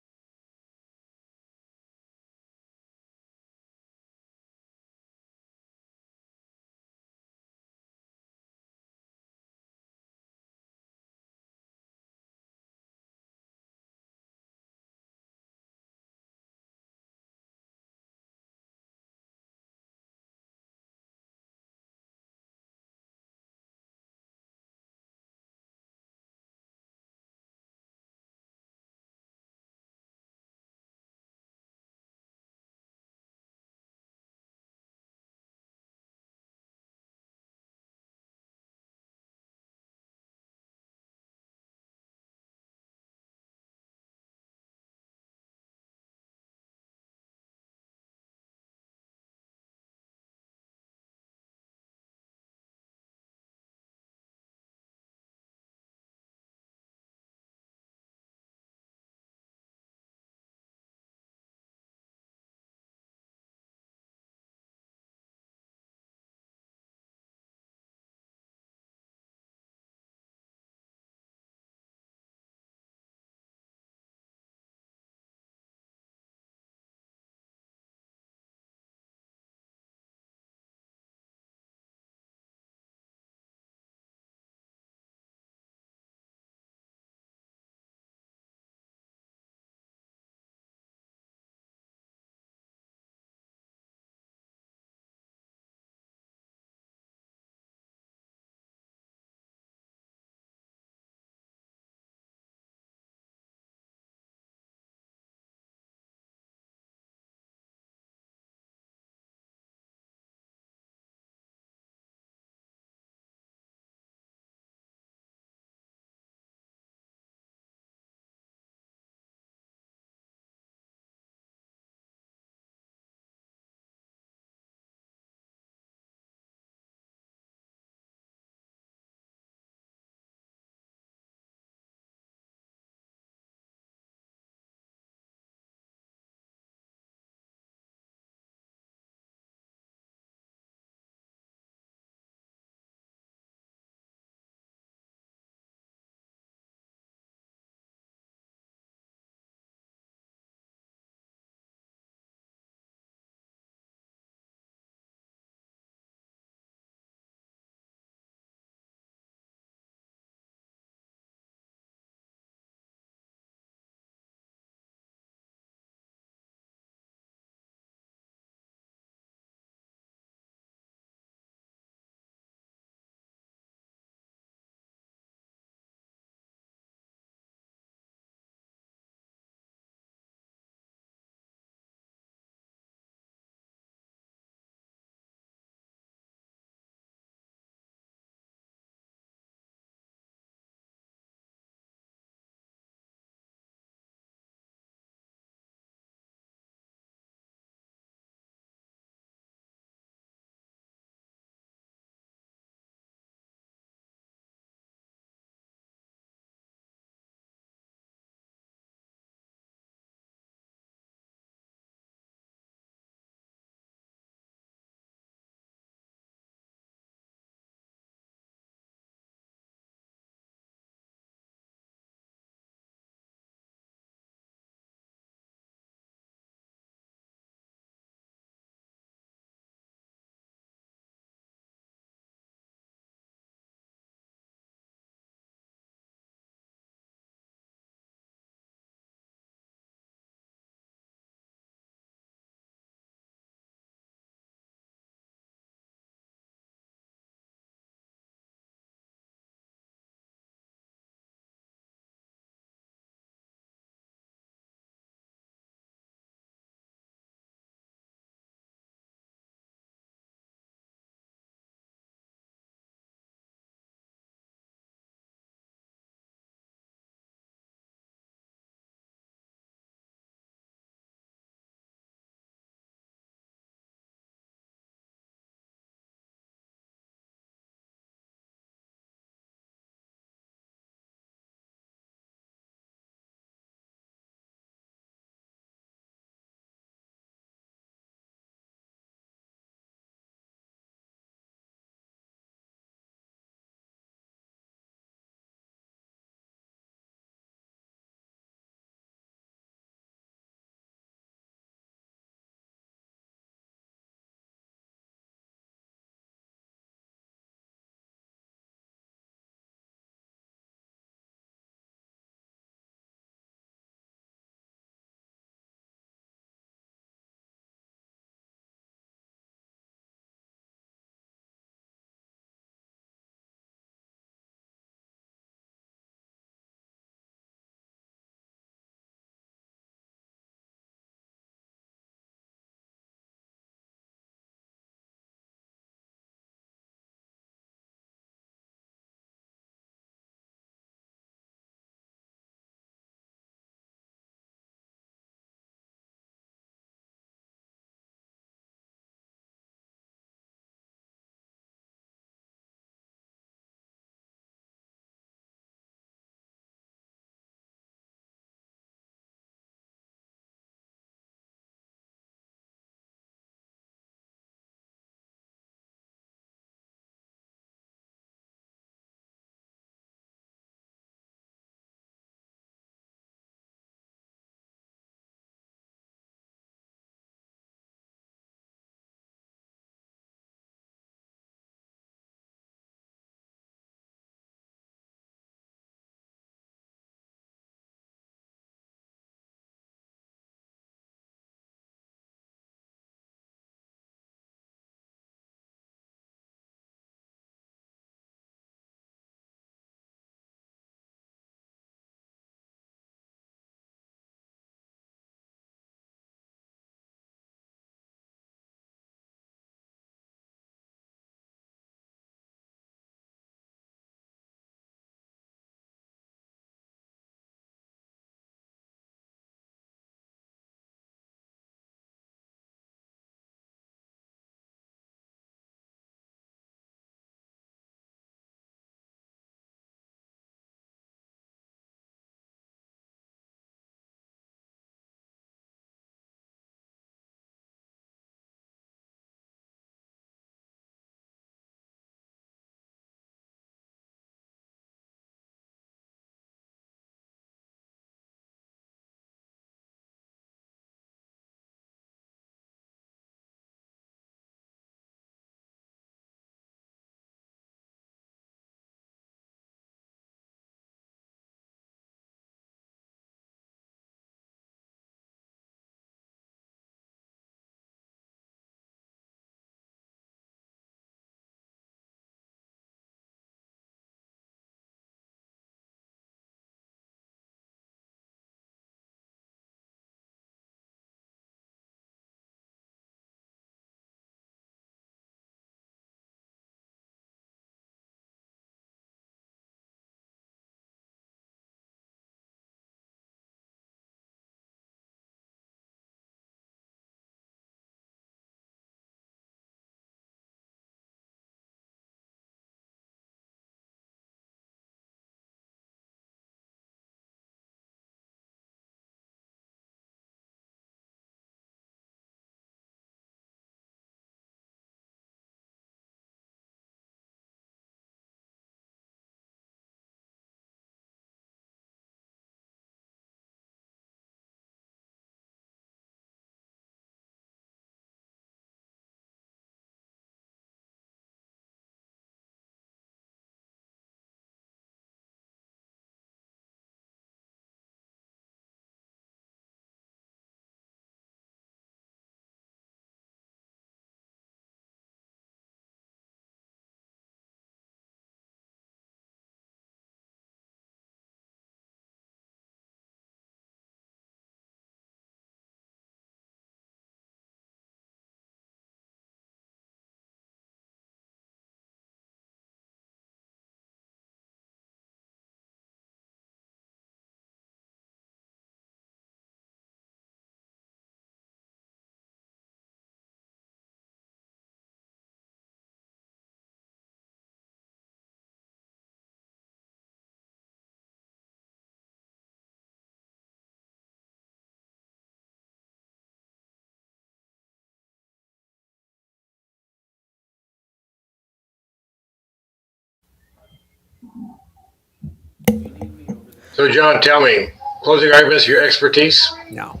So John, tell me, closing arguments, your expertise? No.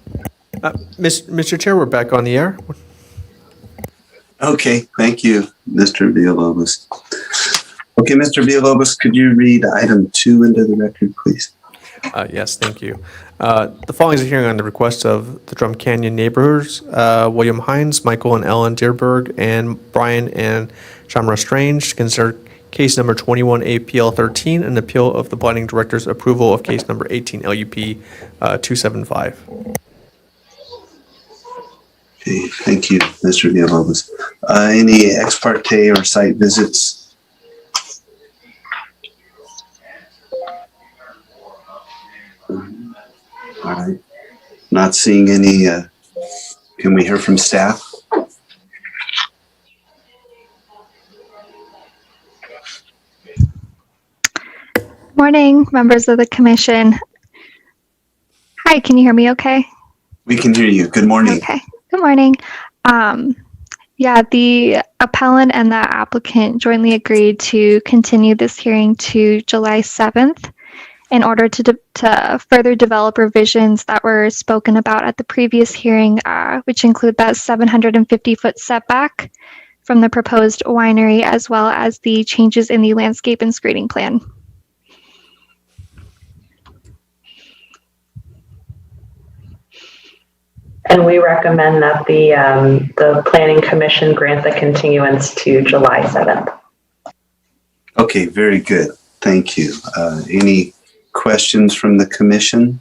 Mr. Chair, we're back on the air. Okay, thank you, Mr. Villalobos. Okay, Mr. Villalobos, could you read item 2 into the record, please? Yes, thank you. The following is a hearing on the request of the Drum Canyon neighbors, William Hines, Michael and Ellen Dearberg, and Brian and Shamra Strange, to consider case number 21 APL 13, an appeal of the planning director's approval of case number 18 LUP 275. Okay, thank you, Mr. Villalobos. Any ex parte or site visits? All right. Not seeing any. Can we hear from staff? Morning, members of the commission. Hi, can you hear me okay? We can hear you. Good morning. Okay, good morning. Yeah, the appellant and the applicant jointly agreed to continue this hearing to July 7th in order to further develop revisions that were spoken about at the previous hearing, which include that 750-foot setback from the proposed winery, as well as the changes in the landscape and screening plan. And we recommend that the Planning Commission grant the continuance to July 7th. Okay, very good. Thank you. Any questions from the commission?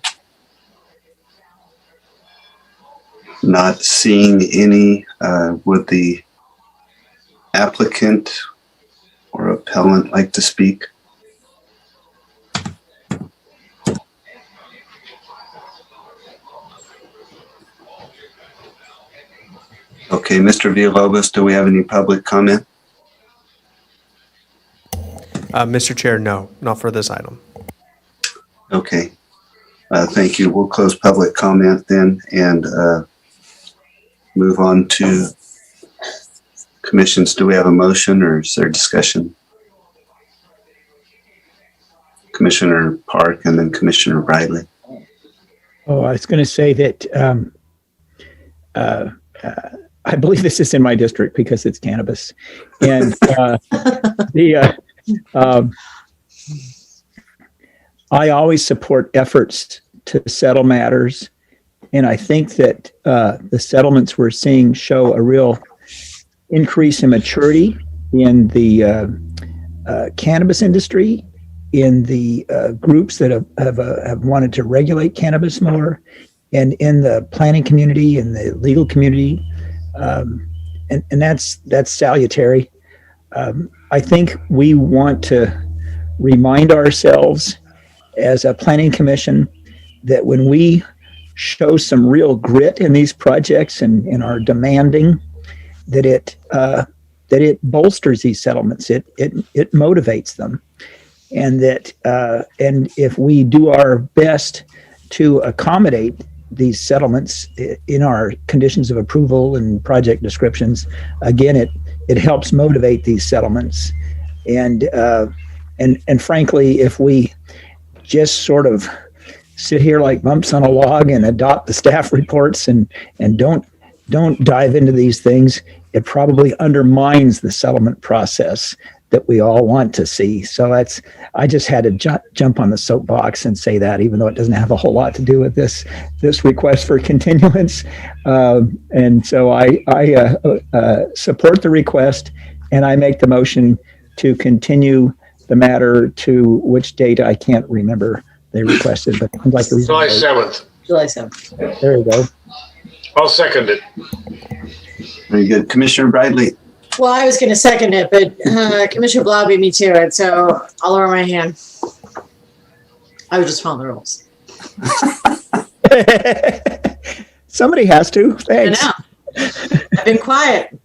Not seeing any. Would the applicant or appellant like to speak? Okay, Mr. Villalobos, do we have any public comment? Mr. Chair, no, not for this item. Okay, thank you. We'll close public comment then and move on to commissions. Do we have a motion or is there discussion? Commissioner Park and then Commissioner Bradley. Oh, I was going to say that I believe this is in my district because it's cannabis. And I always support efforts to settle matters. And I think that the settlements we're seeing show a real increase in maturity in the cannabis industry, in the groups that have wanted to regulate cannabis more, and in the planning community and the legal community. And that's salutary. I think we want to remind ourselves as a planning commission that when we show some real grit in these projects and are demanding, that it bolsters these settlements, it motivates them, and that and if we do our best to accommodate these settlements in our conditions of approval and project descriptions, again, it helps motivate these settlements. And frankly, if we just sort of sit here like bumps on a log and adopt the staff reports and don't dive into these things, it probably undermines the settlement process that we all want to see. So I just had to jump on the soapbox and say that, even though it doesn't have a whole lot to do with this request for continuance. And so I support the request, and I make the motion to continue the matter to which date I can't remember they requested, but I'd like to July 7th. July 7th. There you go. I'll second it. Very good. Commissioner Bradley. Well, I was going to second it, but Commissioner Blau beat me to it, so I'll lower my hand. I would just follow the rules. Somebody has to. Thanks. I know. I've been quiet.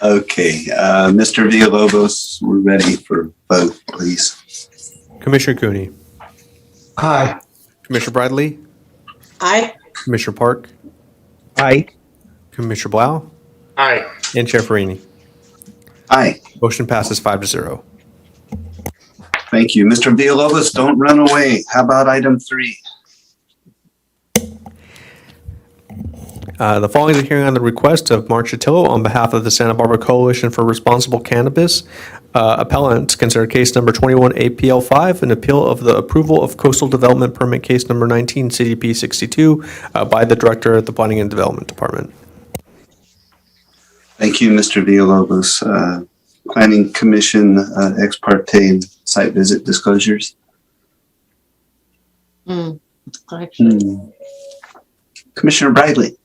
Okay, Mr. Villalobos, we're ready for vote, please. Commissioner Cooney. Aye. Commissioner Bradley. Aye. Commissioner Park. Aye. Commissioner Blau. Aye. And Chair Farini. Aye. Motion passes 5-0. Thank you. Mr. Villalobos, don't run away. How about item 3? The following is a hearing on the request of Mark Chatillo on behalf of the Santa Barbara Coalition for Responsible Cannabis. Appellant, consider case number 21 APL5, an appeal of the approval of coastal development permit case number 19 CDP 62 by the Director of the Planning and Development Department. Thank you, Mr. Villalobos. Planning Commission ex parte site visit disclosures. Commissioner Bradley.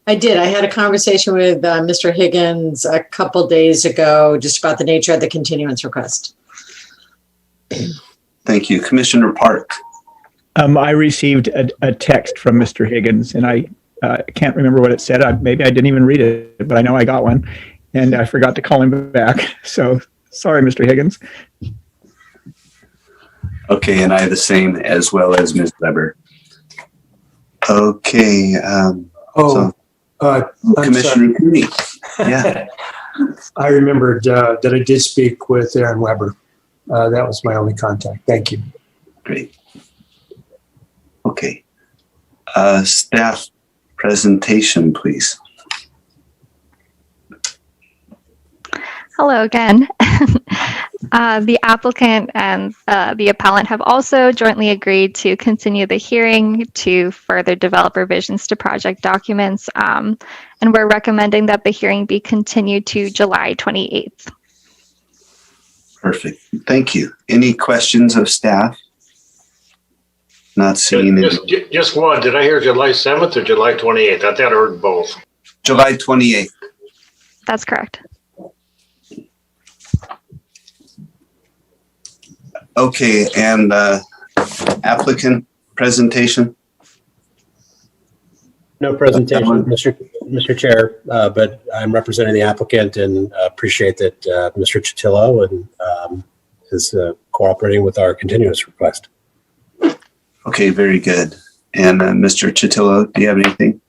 I did. I had a conversation with Mr. Higgins a couple days ago just about the nature of the continuance request. Thank you. Commissioner Park. I received a text from Mr. Higgins, and I can't remember what it said. Maybe I didn't even read it, but I know I got one, and I forgot to call him back. So sorry, Mr. Higgins. Okay, and I have the same as well as Ms. Weber. Okay. Commissioner Cooney. Yeah. I remembered that I did speak with Aaron Weber. That was my only contact. Thank you. Great. Okay. Staff presentation, please. Hello again. The applicant and the appellant have also jointly agreed to continue the hearing to further develop revisions to project documents, and we're recommending that the hearing be continued to July 28th. Perfect. Thank you. Any questions of staff? Not seeing it. Just one. Did I hear July 7th or July 28th? I thought I heard both. July 28th. That's correct. Okay, and applicant presentation? No presentation, Mr. Chair, but I'm representing the applicant and appreciate that Mr. Chatillo and is cooperating with our continuance request. Okay, very good. And Mr. Chatillo, do you have anything?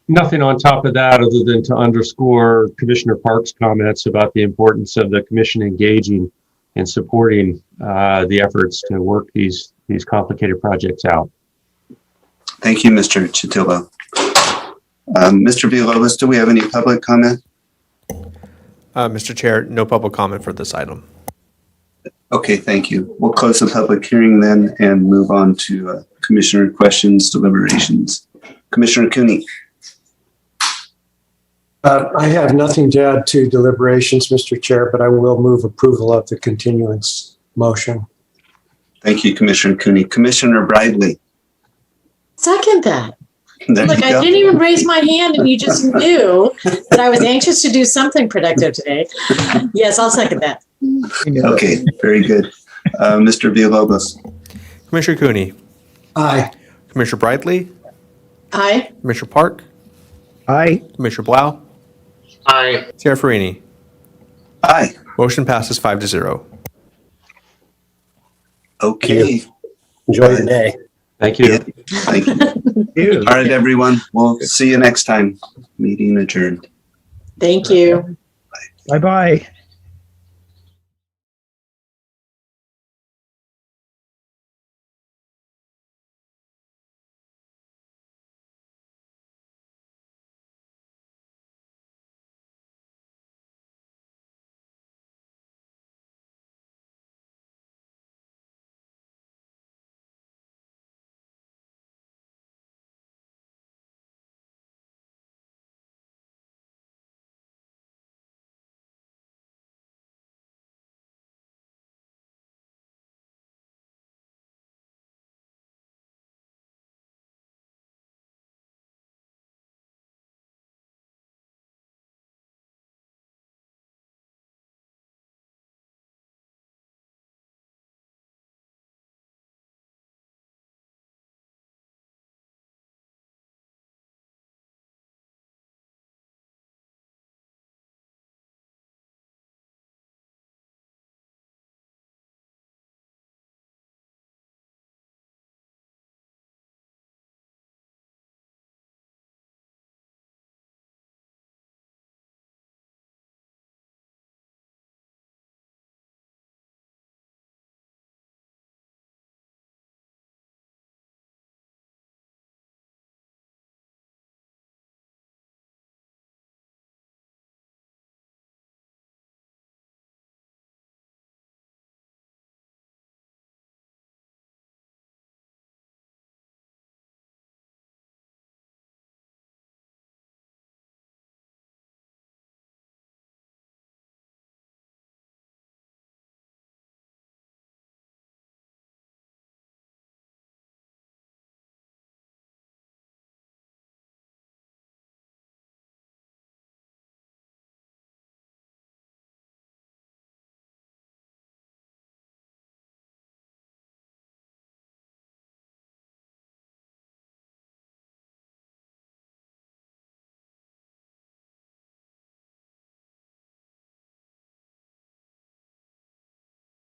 Nothing on top of that other than to underscore Commissioner Park's comments about the importance of the commission engaging and supporting the efforts to work these complicated projects out. Thank you, Mr. Chatillo. Mr. Villalobos, do we have any public comment? Mr. Chair, no public comment for this item. Okay, thank you. We'll close the public hearing then and move on to Commissioner questions, deliberations. Commissioner Cooney. I have nothing to add to deliberations, Mr. Chair, but I will move approval of the continuance motion. Thank you, Commissioner Cooney. Commissioner Bradley. Second that. Look, I didn't even raise my hand and you just knew that I was anxious to do something productive today. Yes, I'll second that. Okay, very good. Mr. Villalobos. Commissioner Cooney. Aye. Commissioner Bradley. Aye. Commissioner Park. Aye. Commissioner Blau. Aye. Chair Farini. Aye. Motion passes 5-0. Okay. Enjoy your day. Thank you. Yeah, thank you. All right, everyone. We'll see you next time. Meeting adjourned. Thank you. Bye-bye.